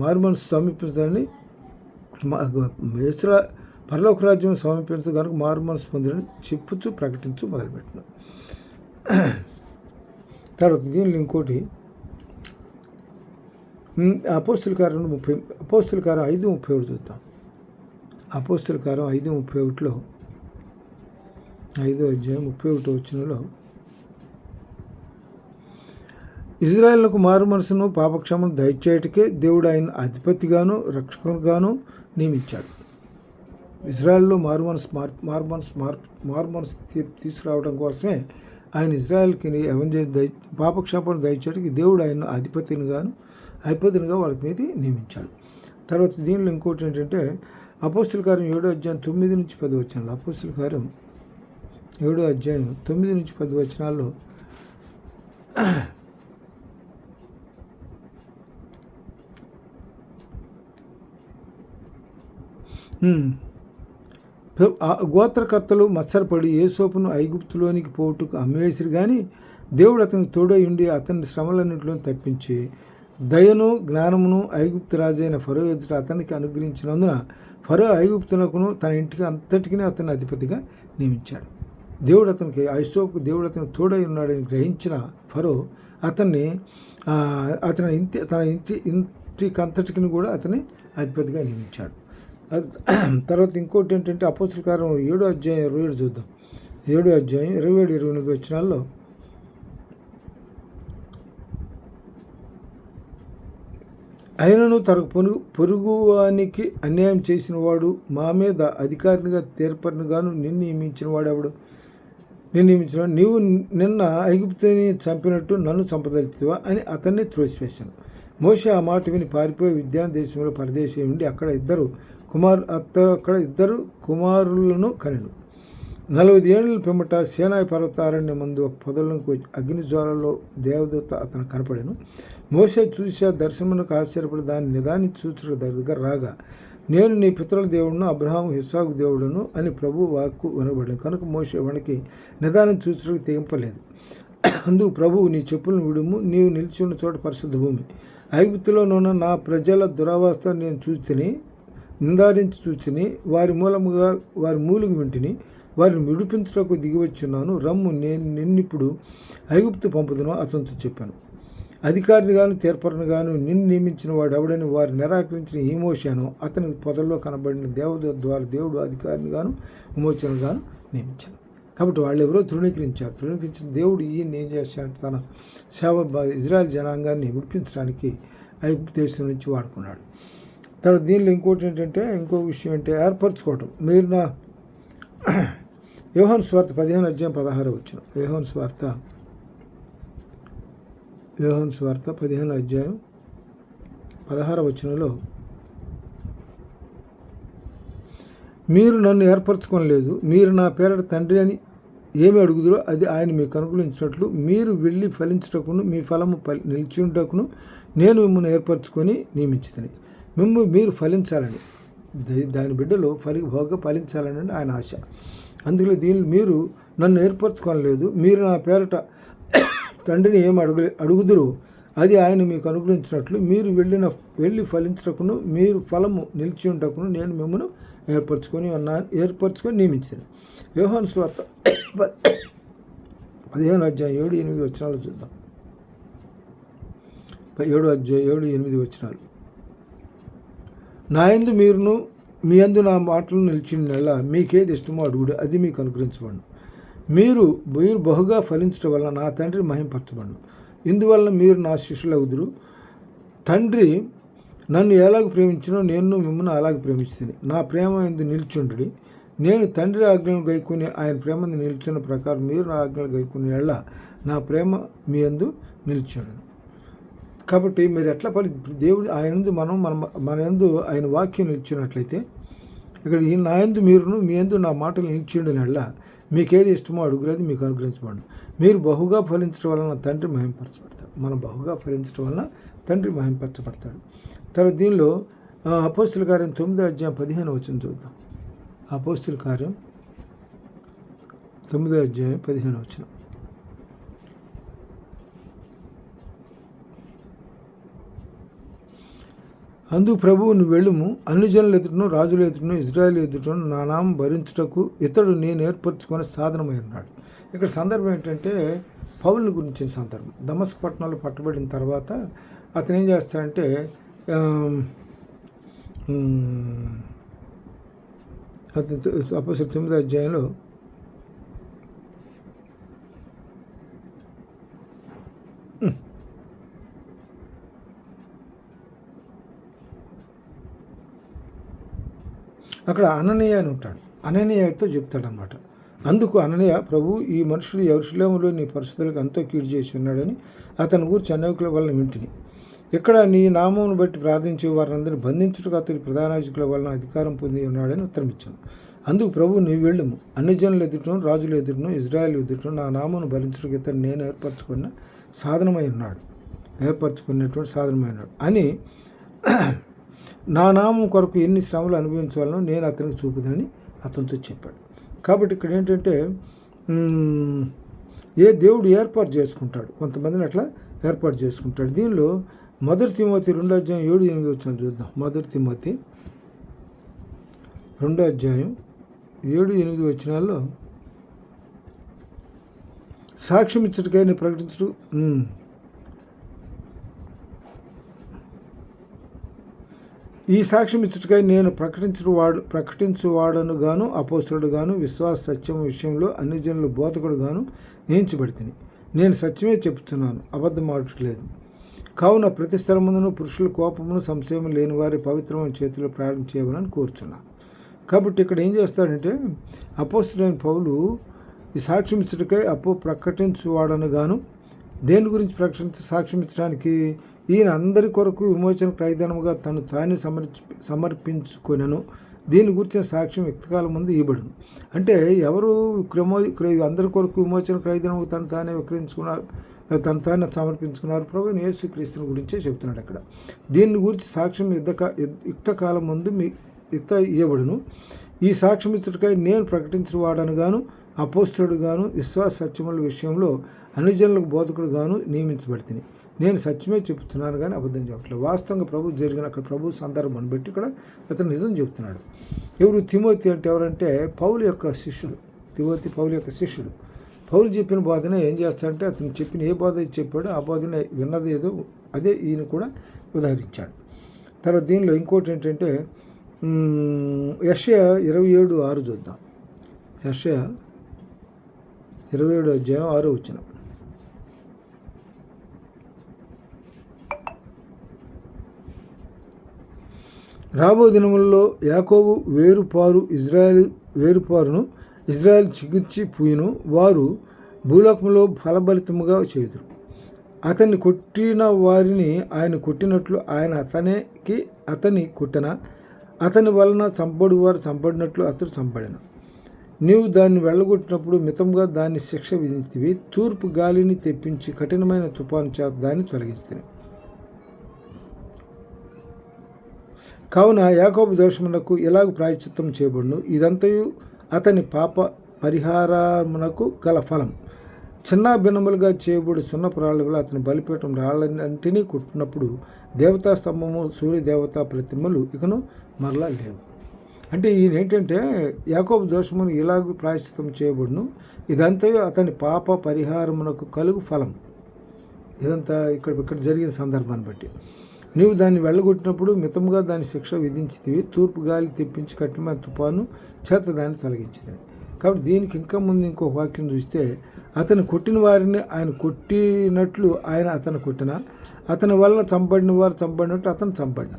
మారు మనసు సమీపించడాన్ని పరలోక రాజ్యం సమీపించదు కనుక మారు మనసు పొందుడని చెప్పుచూ ప్రకటించు మొదలుపెట్టినాడు. తర్వాత దీనిలో ఇంకోటి అపోస్తల కార్యం 5:31 చూద్దాం. అపోస్తల కార్యం 5:31లో 5వ అధ్యాయం 31వ వచనంలో ఇజ్రాయేలుకు మారు మనసును పాపక్షమను దయచేయటకే దేవుడు ఆయన అధిపతిగాను రక్షకునిగాను నియమించాడు. ఇజ్రాయెల్లో మారు మనసు తీసుకురావడం కోసమే ఆయన ఇజ్రాయెల్కి పాపక్షమాపణ దయచేయడానికి దేవుడు ఆయన అధిపతినిగా వాళ్ళకి మీద నియమించాడు. తర్వాత దీనిలో ఇంకోటి ఏంటంటే అపోస్తల కార్యం 7వ అధ్యాయం 9 నుంచి 10 వచనాలు. అపోస్తల కార్యం 7వ అధ్యాయం 9 నుంచి 10 వచనాల్లో గోత్రకర్తలు మత్సరపడి యేసోపును ఐగుప్తులోనికి పోటుకు అమ్మివేసిరు కానీ దేవుడు అతనికి తోడై ఉండి అతని శ్రమలన్నింటిలో తప్పించి దయను జ్ఞానమును ఐగుప్తు రాజైన ఫరో ఎదుట అతనికి అనుగ్రహించినందున ఫరో ఐగుప్తునకును తన ఇంటికి అంతటికి అతన్ని అధిపతిగా నియమించాడు. దేవుడు అతనికి తోడై ఉన్నాడని గ్రహించిన ఫరో తన ఇంటికి అంతటికి కూడా అతని అధిపతిగా నియమించాడు. తర్వాత ఇంకోటి ఏంటంటే అపోస్తల కార్యం 7వ అధ్యాయం 27 చూద్దాం. 7వ అధ్యాయం 27-28 వచనాల్లో ఆయనను తనకు పొరుగువానికి అన్యాయం చేసిన వాడు మా మీద అధికారినిగా తీర్పరినిగాను నియమించిన వాడెవడు? నీవు నిన్న ఐగుప్తుని చంపినట్టు నన్ను చంపదలిచివా అని అతన్ని త్రోసివేశాను. మోషే ఆ మాట విని పారిపోయి విద్యాన్ దేశంలో పరదేశీ ఉండి అక్కడ ఇద్దరు కుమారులను కనెను. 40 ఏళ్ళ పిమ్మట సీనాయి పర్వతారణ్య మందు ఒక పొదలకు అగ్నిజ్వాలలో దేవదూత అతను కనపడెను. మోషే చూసి దర్శనమునకు ఆశ్చర్యపడి దాన్ని నిదానించి చూచుట దగ్గర రాగా, నేను నీ పితరుల దేవుడును అబ్రహాము ఇస్సాకు దేవుడును అని ప్రభు వాక్కు వినబడింది. కనుక మోషే వానికి నిదానం చూచుటకు తెగింపలేదు. అందుకు ప్రభువు, నీ చెప్పులను విడుము, నీవు నిలిచి ఉన్న చోట పరిశుద్ధ భూమి. ఐగుప్తులోనున్న నా ప్రజల దురవస్థ నేను చూచితిని, నిందారించి చూచితిని, వారి మూలుగు వింటిని, వారిని విడిపించుటకు దిగివచ్చున్నాను. రమ్ము, నేను నిన్నిప్పుడు ఐగుప్తు పంపుదును అతనితో చెప్పాను. అధికారిని గాను తీర్పరిని గాను నిన్ను నియమించిన వాడు ఎవడని వారు నిరాకరించిన ఈ మోషేను అతనికి పొదల్లో కనబడిన దేవదూత ద్వారా దేవుడు అధికారిని గాను విమోచన గాను నియమించాను. కాబట్టి వాళ్ళు ఎవరో తృణీకరించిన దేవుడు ఈయన ఏం చేస్తాడంటే తన ఇజ్రాయెల్ జనాంగాన్ని విడిపించడానికి ఐగుప్తు దేశం నుంచి వాడుకున్నాడు. తర్వాత దీనిలో ఇంకోటి ఏంటంటే ఇంకో విషయం అంటే ఏర్పరచుకోవటం. మీరు నా యోహాను సువార్త 15:16 వచ్చిన యోహాను సువార్త 15:16 మీరు నన్ను ఏర్పరచుకోలేదు, మీరు నా పేరట తండ్రి అని ఏమి అడుగుదురో అది ఆయన మీకు అనుగ్రహించినట్లు మీరు వెళ్ళి ఫలించుటకును మీ ఫలము నిలిచిటకును నేను మిమ్మల్ని ఏర్పరచుకొని నియమించుతాను. మీరు ఫలించాలని, దాని బిడ్డలో బాగా ఫలించాలని ఆయన ఆశ. అందులో మీరు నన్ను ఏర్పరచుకోలేదు, మీరు నా పేరట తండ్రిని ఏమి అడుగుదురో అది ఆయన మీకు అనుగ్రహించినట్లు మీరు వెళ్ళి ఫలించుటకును మీరు ఫలము నిలిచి ఉండకును నేను మిమ్మల్ని ఏర్పరచుకొని నియమించాను. యోహాను సువార్త 15:7-8 చూద్దాం. 7:8 నా యందు మీరును మీ యందు నా మాటలు నిలిచిన మీకేది ఇష్టమో అడుగుడు అది మీకు అనుగ్రహించబడును. మీరు బహుగా ఫలించడం వల్ల నా తండ్రి మహింపరచబడును. ఇందువల్ల మీరు నా శిష్యులవుదురు. తండ్రి నన్ను ఎలాగ ప్రేమించినో నేను మిమ్మల్ని అలాగే ప్రేమిస్తుంది. నా ప్రేమ యందు నిలిచుండుడి. నేను తండ్రి ఆజ్ఞలు గైకొని ఆయన ప్రేమ నిలిచిన ప్రకారం మీరు నా ఆజ్ఞలు గైకొని నా ప్రేమ మీ యందు నిలిచాడు. కాబట్టి మీరు ఎట్లా దేవుడు ఆయన మన యందు ఆయన వాక్యం నిలిచినట్లయితే ఇక్కడ నా యందు మీరును మీ యందు నా మాటలు నిలిచిండినల్ల మీకేది ఇష్టమో అడుగులేదు మీకు అనుగ్రహించబడు. మీరు బహుగా ఫలించడం వలన తండ్రి మహింపరచబడతాడు. మనం బహుగా ఫలించడం వలన తండ్రి మహింపరచబడతాడు. తర్వాత దీనిలో అపోస్తుల కార్యం 9:15 చూద్దాం. అపోస్తుల కార్యం 9:15. అందుకు ప్రభువు నువ్వు వెళ్ళుము, అన్ని జనుల ఎదుటను రాజుల ఎదుటను ఇజ్రాయేల్ ఎదుటను నా నామం భరించుటకు ఇతడు నేను ఏర్పరచుకునే సాధనమై ఉన్నాడు. ఇక్కడ సందర్భం ఏంటంటే పౌలుని గురించిన సందర్భం. దమస్కు పట్టణంలో పట్టబడిన తర్వాత అతను ఏం చేస్తాడంటే అపోస్తుల 9 అక్కడ అననీయ అని ఉంటాడు. అననీయతో చెప్తాడనమాట. అందుకు అననీయ, ప్రభు ఈ మనుషుడు యెరూషలేములో నీ పరిశుద్ధులకు ఎంతో కీడు చేసి ఉన్నాడని అతని గురించి అనేకుల వలన వింటిని. ఇక్కడ నీ నామమును బట్టి ప్రార్థించే వారందరినీ బంధించుటకు అతని ప్రధానాధికుల వలన అధికారం పొంది ఉన్నాడని ఉత్తరం ఇచ్చాను. అందుకు ప్రభు నీవు వెళ్ళుము, అన్ని జనుల ఎదుటను రాజుల ఎదుటను ఇజ్రాయేల్ ఎదుటను నా నామమును భరించుటకు ఇతను నేను ఏర్పరచుకున్నటువంటి సాధనమై ఉన్నాడు అని నా నామం కొరకు ఎన్ని శ్రమలు అనుభవించాలనో నేను అతనికి చూపుదని అతనితో చెప్పాడు. కాబట్టి ఇక్కడ ఏంటంటే ఏ దేవుడు ఏర్పాటు చేసుకుంటాడు, కొంతమందిని అట్లా ఏర్పాటు చేసుకుంటాడు. దీనిలో 1 తిమోతి 2:7-8 చూద్దాం. 1 తిమోతి 2:7-8 సాక్ష్యం ఇచ్చటికై నేను ప్రకటించడు ఈ సాక్ష్యం ఇచ్చటికై నేను ప్రకటించువాడను గాను అపోస్తులుడు గాను విశ్వాస సత్యం విషయంలో అన్ని జనుల బోధకుడు గాను నియమించబడితిని. నేను సత్యమే చెప్తున్నాను, అబద్ధం ఆడట్లేదు. కావున ప్రతి స్థలమును పురుషుల కోపమును సంశయం లేని వారి పవిత్రమైన చేతిలో ప్రారంభం చేయమని కోరుచున్నాను. కాబట్టి ఇక్కడ ఏం చేస్తాడంటే అపోస్తులైన పౌలు ఈ సాక్ష్యం ఇచ్చటికై ప్రకటించువాడను గాను దేని గురించి సాక్ష్యం ఇచ్చడానికి ఈయన అందరి కొరకు విమోచన క్రయధనముగా తను తానే సమర్పించుకొనెను. దీని గురించిన సాక్ష్యం యుక్తకాలం ముందు ఇవ్వబడును. అంటే ఎవరు అందరి కొరకు విమోచన క్రయధనముగా తను తానే తను తానే సమర్పించుకున్నారు. ప్రభువైన యేసుక్రీస్తుని గురించే చెప్తున్నాడు అక్కడ. దీని గురించి సాక్ష్యం యుక్తకాలం ముందు ఇవ్వబడును. ఈ సాక్ష్యం ఇచ్చటికై నేను ప్రకటించిన వాడను గాను అపోస్తులుడు గాను విశ్వాస సత్యముల విషయంలో అన్ని జనులకు బోధకుడు గాను నియమించబడితిని. నేను సత్యమే చెప్తున్నాను కానీ అబద్ధం చెప్పట్లేదు. వాస్తవంగా ప్రభు జరిగిన అక్కడ ప్రభు సందర్భాన్ని బట్టి ఇక్కడ అతను నిజం చెప్తున్నాడు. తిమోతి అంటే ఎవరంటే పౌలు యొక్క శిష్యుడు. తిమోతి పౌలు యొక్క శిష్యుడు. పౌలు చెప్పిన బోధన ఏం చేస్తాడంటే అతను చెప్పిన ఏ బోధ చెప్పాడో ఆ బోధన విన్నది ఏదో అదే ఈయన కూడా ఉదాహరించాడు. తర్వాత దీనిలో ఇంకోటి ఏంటంటే యెషయా 27:6 చూద్దాం. యెషయా 27 అధ్యాయం 6వ వచనం. రాబో దినములలో యాకోబు వేరుపారును ఇజ్రాయేల్ చిగుర్చి పూయును, వారు భూలోకములో ఫలభరితముగా చేదురు. అతన్ని కొట్టిన వారిని ఆయన కొట్టినట్లు ఆయన అతని కొట్టిన, అతని వలన చంపడు వారు చంపడినట్లు అతడు చంపడిన. నీవు దాన్ని వెళ్ళగొట్టినప్పుడు మితంగా దాన్ని శిక్ష విధించితివి. తూర్పు గాలిని తెప్పించి కఠినమైన తుఫాను చేత దాన్ని తొలగించితివి. కావున యాకోబు దోషమునకు ఇలాగ ప్రాయశ్చిత్తం చేయబడును, ఇదంతయు అతని పాప పరిహారమునకు గల ఫలం. చిన్న భిన్నములుగా చేయబడి సున్నపు రాళ్ళ వల్ల అతని బలిపీఠం రాళ్ళంటినీ కొట్టినప్పుడు దేవతా స్తంభము సూర్యదేవతా ప్రతిమలు ఇకను మరలా లేవు. అంటే ఈయన ఏంటంటే యాకోబు దోషమును ఇలాగ ప్రాయశ్చిత్తం చేయబడును, ఇదంతా అతని పాప పరిహారమునకు కలుగు ఫలం. ఇదంతా ఇక్కడ జరిగిన సందర్భాన్ని బట్టి నీవు దాన్ని వెళ్ళగొట్టినప్పుడు మితంగా దాని శిక్ష విధించితివి. తూర్పు గాలి తెప్పించి కఠినమైన తుఫాను చేత దాన్ని తొలగించింది. కాబట్టి దీనికి ఇంకా ముందు ఇంకో వాక్యం చూస్తే, అతను కొట్టిన వారిని ఆయన కొట్టినట్లు ఆయన అతను కొట్టిన, అతని వల్ల చంపడిన వారు చంపడినట్టు అతను చంపడిన.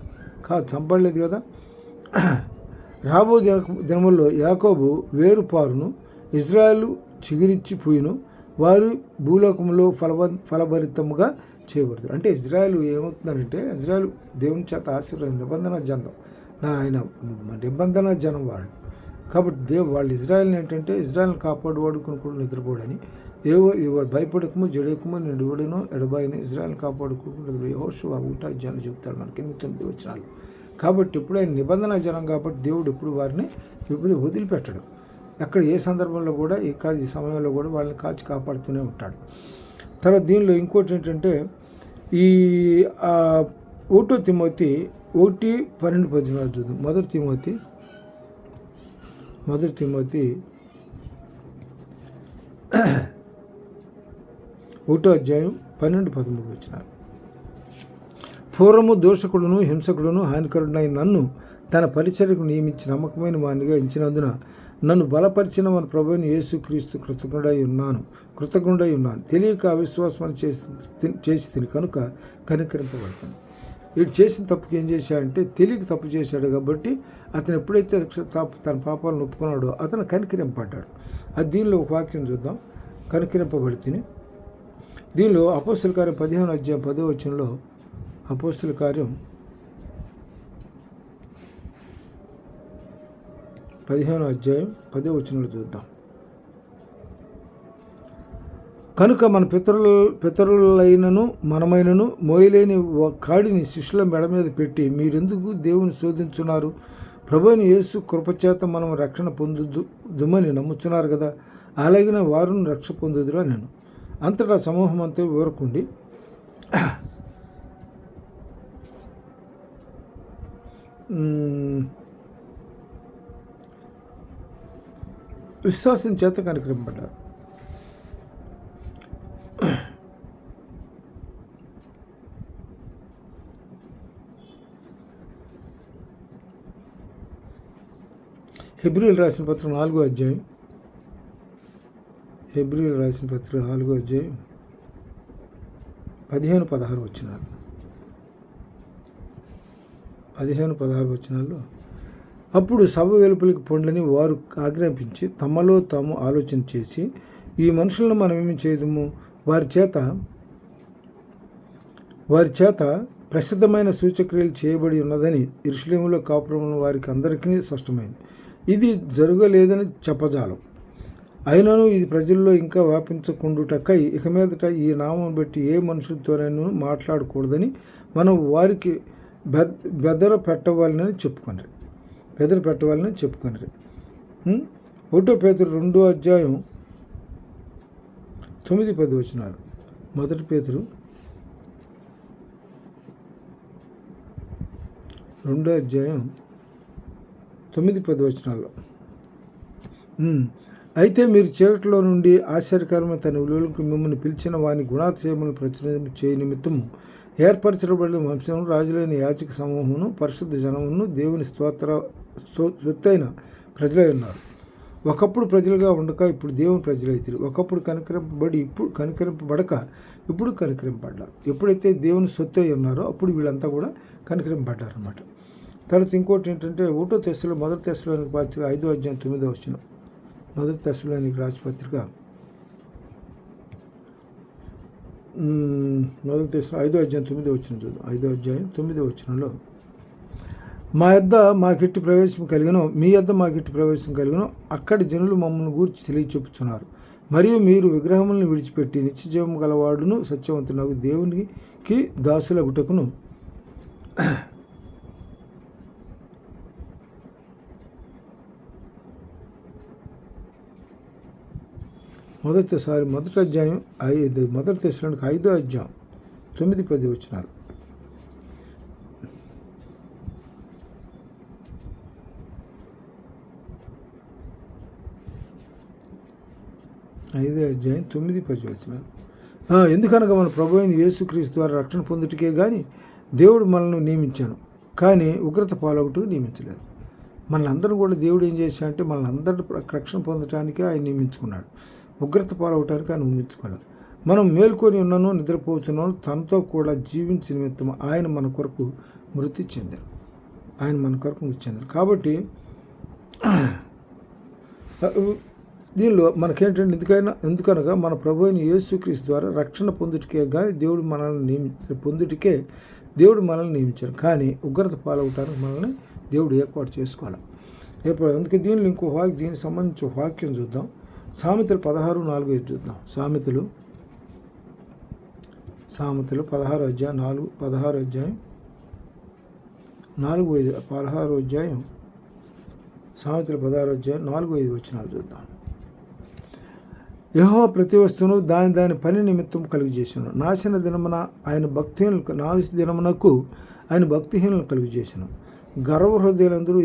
చంపడలేదు కదా. రాబో దినముల్లో యాకోబు వేరుపారును ఇజ్రాయేలు చిగురిచ్చి పూయును, వారు భూలోకంలో ఫలభరితముగా చేయబడుతుంది. అంటే ఇజ్రాయేల్ ఏమవుతుందంటే, ఇజ్రాయేల్ దేవుని చేత ఆశీర్వాదం నిబంధన జనం వాళ్ళు. కాబట్టి వాళ్ళు ఇజ్రాయేల్ని ఏంటంటే ఇజ్రాయేల్ని కాపాడువాడు కొనుక్కోడు నిద్రపోడని, భయపడకము జడేకము నిడువడను ఎడబాయిని ఇజ్రాయేల్ని కాపాడుకుంటూ యెహోషువ 1వ అధ్యాయంలో చెబుతాడు మనకి 8 వచనాలు. కాబట్టి ఎప్పుడు ఆయన నిబంధన జనం కాబట్టి దేవుడు ఎప్పుడు వారిని వదిలిపెట్టడు. ఎక్కడ ఏ సందర్భంలో కూడా ఈ సమయంలో కూడా వాళ్ళని కాచి కాపాడుతూనే ఉంటాడు. తర్వాత దీనిలో ఇంకోటి ఏంటంటే, ఈ 1 తిమోతి 1:12 చూద్దాం. మొదటి తిమోతి 1వ అధ్యాయం 12-13 వచనాలు. పూర్వము దోషకుడును హింసకుడును హానికరుడైన నన్ను తన పరిచర్యకు నియమించి నమ్మకమైన వానిగా ఎంచినందున నన్ను బలపరిచిన మన ప్రభువైన యేసుక్రీస్తు కృతజ్ఞుడై ఉన్నాను. తెలియక అవిశ్వాసమని చేసి తిని కనుక కనికరింపబడతాను. వీడు చేసిన తప్పుకి ఏం చేశాడంటే తెలియక తప్పు చేశాడు కాబట్టి అతను ఎప్పుడైతే తన పాపాలను ఒప్పుకున్నాడో అతను కనికరింపబడ్డాడు. అది దీనిలో ఒక వాక్యం చూద్దాం. కనికరింపబడితిని. దీనిలో అపోస్తుల కార్యం 15వ అధ్యాయం 10వ వచనంలో అపోస్తుల కార్యం 15వ అధ్యాయం 10వ వచనంలో చూద్దాం. కనుక మన పితరులైనను మనమైనను మోయలేని కాడిని శిష్యుల మెడ మీద పెట్టి మీరెందుకు దేవుని శోధించున్నారు? ప్రభువైన యేసు కృపచేత మనం రక్షణ పొందుదుమని నమ్ముచున్నారు కదా, అలాగిన వారును రక్ష పొందుదురా నేను. అంతటా సమూహం అంతా ఊరకుండి విశ్వాసం చేత కనికరింపబడ్డారు. హెబ్రీయులు రాసిన పత్రిక 4వ అధ్యాయం 15-16 వచనాలు. 15-16 వచనాల్లో అప్పుడు సభ వెలుపలికి పొండ్లని వారు ఆజ్ఞాపించి తమలో తాము ఆలోచన చేసి, ఈ మనుషులను మనం ఏమి చేయదుము? వారి చేత ప్రసిద్ధమైన సూచక్రియలు చేయబడి ఉన్నదని యెరూషలేములో కాపురమున్న వారికి అందరికీ స్పష్టమైంది. ఇది జరగలేదని చెప్పజాలం. అయినను ఇది ప్రజల్లో ఇంకా వ్యాపించకుండుటకై ఇక మీదట ఈ నామం బట్టి ఏ మనుషులతోనైనా మాట్లాడకూడదని మనం వారికి బెదర పెట్టవాలని చెప్పుకున్నారు. 1 పేతురు 2వ అధ్యాయం 9-10 వచనాలు. 1 పేతురు 2వ అధ్యాయం 9-10 వచనాల్లో, అయితే మీరు చీకటిలో నుండి ఆశ్చర్యకరమైన తన విలువలకు మిమ్మల్ని పిలిచిన వాని గుణాతిశయములను ప్రచురం చేయ నిమిత్తము ఏర్పరచబడిన వంశము, రాజులైన యాజక సమూహమును, పరిశుద్ధ జనమును, దేవుని సొత్తైన ప్రజలై ఉన్నారు. ఒకప్పుడు ప్రజలుగా ఉండక ఇప్పుడు దేవుని ప్రజలైతారు. ఒకప్పుడు కనికరింపబడి ఇప్పుడు కనికరింపబడక ఇప్పుడు కనికరింపబడ్డారు. ఎప్పుడైతే దేవుని సొత్తు అయి ఉన్నారో అప్పుడు వీళ్ళంతా కూడా కనికరింపబడ్డారు అన్నమాట. తర్వాత ఇంకోటి ఏంటంటే మొదటి తెస్సలోనికి పత్రిక 5వ అధ్యాయం 9వ వచనం. మొదటి తెస్సలోనికి రాసిన పత్రిక మొదటి తెస్సలో 5వ అధ్యాయం 9వ వచనం చూద్దాం. 5వ అధ్యాయం 9వ వచనంలో మా యొద్ద మాకిట్టి ప్రవేశం కలిగినో మీ యొద్ద మాకిట్టి ప్రవేశం కలిగినో అక్కడి జనులు మమ్మల్ని గూర్చి తెలియచెప్పుచున్నారు. మరియు మీరు విగ్రహములను విడిచిపెట్టి నిత్యజీవము గలవాడును సత్యవంతునకు దేవునికి దాసులగుటకును మొదటి అధ్యాయం మొదటి తెస్సలోనికి 5వ అధ్యాయం 9-10 వచనాలు. ఐదో అధ్యాయం 9-10 వచనాలు. ఎందుకనగా మన ప్రభు అయిన యేసుక్రీస్తు ద్వారా రక్షణ పొందుటకే కానీ దేవుడు మనల్ని నియమించాను, కానీ ఉగ్రత పాలొకటి నియమించలేదు. మనల్ని కూడా దేవుడు ఏం చేశాడంటే మనల్ని అందరూ రక్షణ పొందటానికి ఆయన నియమించుకున్నాడు. ఉగ్రత పాలవటానికి ఆయన నియమించుకోలేదు. మనం మేల్కొని ఉన్నాను, నిద్రపోతున్నాను, తనతో కూడా జీవించిన నిమిత్తం ఆయన మన కొరకు మృతి చెందారు. కాబట్టి దీనిలో మనకేంటంటే ఎందుకనగా మన ప్రభు అయిన యేసుక్రీస్తు ద్వారా రక్షణ పొందుటికే కానీ దేవుడు మనల్ని నియమించారు, కానీ ఉగ్రత పాలవటానికి మనల్ని దేవుడు ఏర్పాటు చేసుకోవాలి. అందుకే దీనికి సంబంధించి వాక్యం చూద్దాం. సామెతలు 16:4 చూద్దాం. సామెతలు 16వ అధ్యాయం 4-5 వచనాలు చూద్దాం. యెహోవా ప్రతి వస్తువును దాని పని నిమిత్తం కలుగజేసాను. నాశన దినమున ఆయన భక్తిహీనులను కలుగజేసాను. గర్వహృదయులందరూ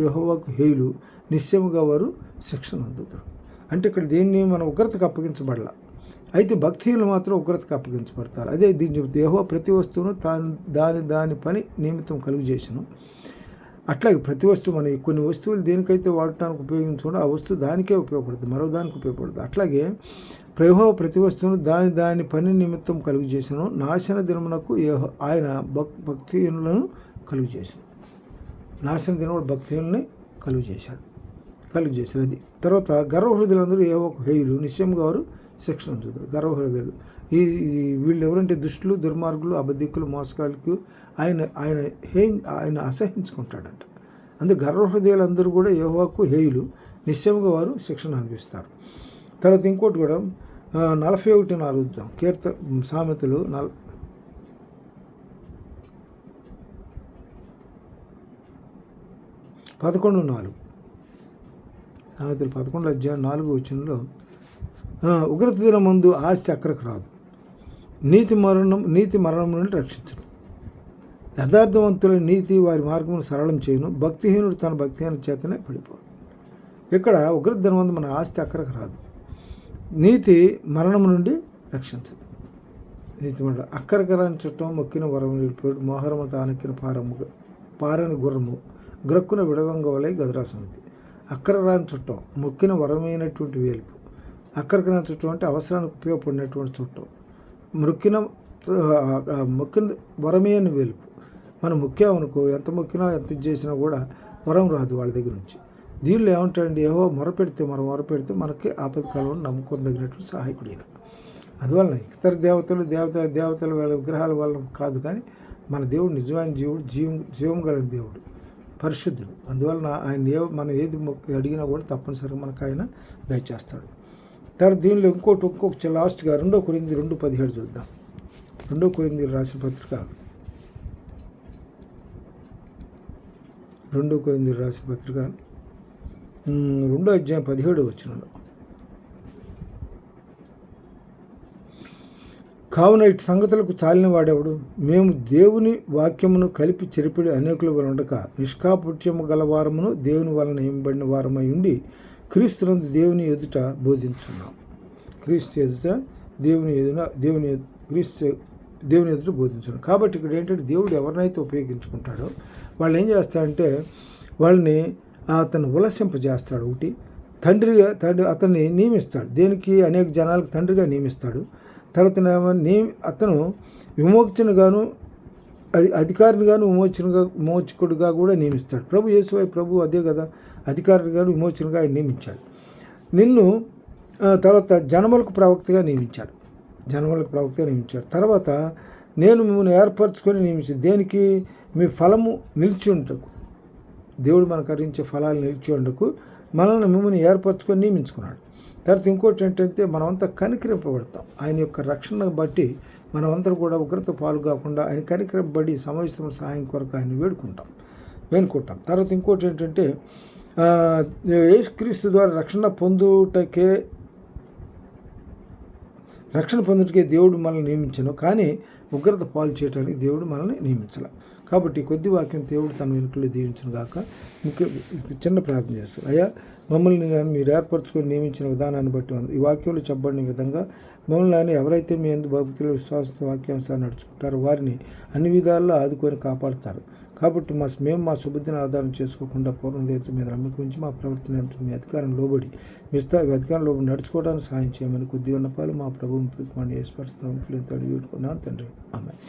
యెహోవాకు హేయులు, నిశ్చయముగా వారు శిక్షణ అందుతారు. అంటే ఇక్కడ దీన్ని మనం ఉగ్రతకు అప్పగించబడాల, అయితే భక్తిహీనులు మాత్రం ఉగ్రతకు అప్పగించబడతారు. అదే దీన్ని చెబుతూ యెహోవా ప్రతి వస్తువును దాని పని నిమిత్తం కలుగజేసాను. అట్లాగే ప్రతి వస్తువు మన కొన్ని వస్తువులు దేనికైతే వాడటానికి ఉపయోగించుకుంటే ఆ వస్తువు దానికే ఉపయోగపడుతుంది, మరో దానికి ఉపయోగపడుతుంది. అట్లాగే యెహోవా ప్రతి వస్తువును దాని పని నిమిత్తం కలుగజేసాను. నాశన దినమునకు ఆయన భక్తిహీనులను కలుగజేసాను. నాశన దినముడు భక్తిహీనులని కలుగజేశాడు. అది తర్వాత గర్వహృదయులందరూ యెహోవాకు హేయులు, నిశ్చయంగా వారు శిక్షణ చూద్దరు. గర్వహృదయులు వీళ్ళు ఎవరంటే దుష్టులు, దుర్మార్గులు, అబద్ధికులు, మోసగాళ్ళకు ఆయన అసహించుకుంటాడంట. అందుకే గర్వహృదయాలందరూ కూడా యెహోవాకు హేయులు, నిశ్చయంగా వారు శిక్షణ అనిపిస్తారు. తర్వాత ఇంకోటి కూడా 41:4 సామెతలు 11:4 సామెతలు 11వ అధ్యాయం 4వ వచనంలో ఉగ్రత దినం ముందు ఆస్తి అక్కడికి రాదు, నీతి మరణం నుండి రక్షించడం. యథార్థవంతుల నీతి వారి మార్గమును సరళం చేయను, భక్తిహీనుడు తన భక్తిహీన చేతనే పడిపోదు. ఇక్కడ ఉగ్రత దినం ముందు మన ఆస్తి అక్కడికి రాదు, నీతి మరణం నుండి రక్షించదు. నీతి మరణం అక్కడికి రాని చుట్టం మొక్కిన వరం నిలిపాడు, మోహరము తానెక్కిన పారని గుర్రము గ్రక్కున విడవంగ వలె గదరాసమితి. అక్కర రాని చుట్టం మొక్కిన వరమైనటువంటి వేలుపు. అక్కడికి రాని చుట్టం అంటే అవసరానికి ఉపయోగపడినటువంటి చుట్టం. మొక్కిన వరమైన వేలుపు. మనం మొక్కామనుకో, ఎంత మొక్కినా ఎంత చేసినా కూడా వరం రాదు వాళ్ళ దగ్గర నుంచి. దీనిలో ఏమంటాడండి, మొరపెడితే మనకి ఆపద కాలంలో నమ్ముకొని తగినట్టు సహాయకుడైన. అందువలన ఇతర దేవతల వాళ్ళ విగ్రహాల వల్ల కాదు, కానీ మన దేవుడు నిజమైన జీవం కలిగిన దేవుడు, పరిశుద్ధుడు. అందువలన ఆయన మనం ఏది అడిగినా కూడా తప్పనిసరిగా మనకు ఆయన దయచేస్తాడు. తర్వాత దీనిలో ఇంకొక లాస్ట్గా 2 కొరింథీ 2:17 చూద్దాం. 2 కొరింథీయులు రాసిన పత్రిక 2 అధ్యాయం 17 వచనంలో, కావున ఇటు సంగతులకు చాలిన వాడెవడు? మేము దేవుని వాక్యమును కలిపి చెరిపిడి అనేకుల వలన ఉండక నిష్కాపుట్యము గలవారమును దేవుని వలన నియమబడిన వారమై ఉండి క్రీస్తునందు దేవుని ఎదుట బోధించున్నాం. దేవుని ఎదుట బోధించున్నాం. కాబట్టి ఇక్కడ ఏంటంటే దేవుడు ఎవరినైతే ఉపయోగించుకుంటాడో వాళ్ళు ఏం చేస్తాడంటే వాళ్ళని అతను ఉలసింపజేస్తాడు. ఒకటి తండ్రి అతన్ని నియమిస్తాడు. దేనికి? అనేక జనాలకు తండ్రిగా నియమిస్తాడు. తర్వాత అతను విమోచనగాను అధికారినిగాను విమోచకుడుగా కూడా నియమిస్తాడు. ప్రభు యేసువై ప్రభు అదే కదా, అధికారిగాను విమోచనగా ఆయన నియమించాడు. నిన్ను తర్వాత జనములకు ప్రవక్తగా నియమించాడు. తర్వాత నేను మిమ్మల్ని ఏర్పరచుకొని నియమించాను. దేనికి? మీ ఫలము నిలిచియుండుటకు, దేవుడు మనకు అందించే ఫలాలు నిలిచియుండుటకు మనల్ని మిమ్మల్ని ఏర్పరచుకొని నియమించుకున్నాడు. తర్వాత ఇంకోటి ఏంటంటే మనమంతా కనికరింపబడతాం. ఆయన యొక్క రక్షణ బట్టి మనమంతా కూడా ఉగ్రత పాలు కాకుండా ఆయన కనికరింపబడి సమయస్థం సహాయం కొరకు ఆయన వేడుకుంటాం. తర్వాత ఇంకోటి ఏంటంటే యేసుక్రీస్తు ద్వారా రక్షణ పొందుటకే దేవుడు మనల్ని నియమించను, కానీ ఉగ్రత పాలు చేయడానికి దేవుడు మనల్ని నియమించాలి. కాబట్టి కొద్ది వాక్యం దేవుడు తన వెనుకలో దీవించను గాక. చిన్న ప్రార్థన చేస్తారు. అయ్యా, మమ్మల్ని మీరు ఏర్పరచుకొని నియమించిన విధానాన్ని బట్టి ఈ వాక్యంలో చెప్పబడిన విధంగా మమ్మల్ని ఎవరైతే మీ యందు భక్తులు విశ్వాసంతో వాక్యాంశాన్ని నడుచుకుంటారో వారిని అన్ని విధాల్లో ఆదుకొని కాపాడుతారు. కాబట్టి మేము మా సుబుద్ధిని ఆధారం చేసుకోకుండా పూర్ణదేవత మీద నమ్మకం ఉంచి మా ప్రవర్తన మీ అధికారం లోబడి నడుచుకోవడానికి సహాయం చేయమని కొద్ది ఉన్నపాలు మా ప్రభువుని యేసుపరుస్తున్నాం తండ్రి. ఆమేన్.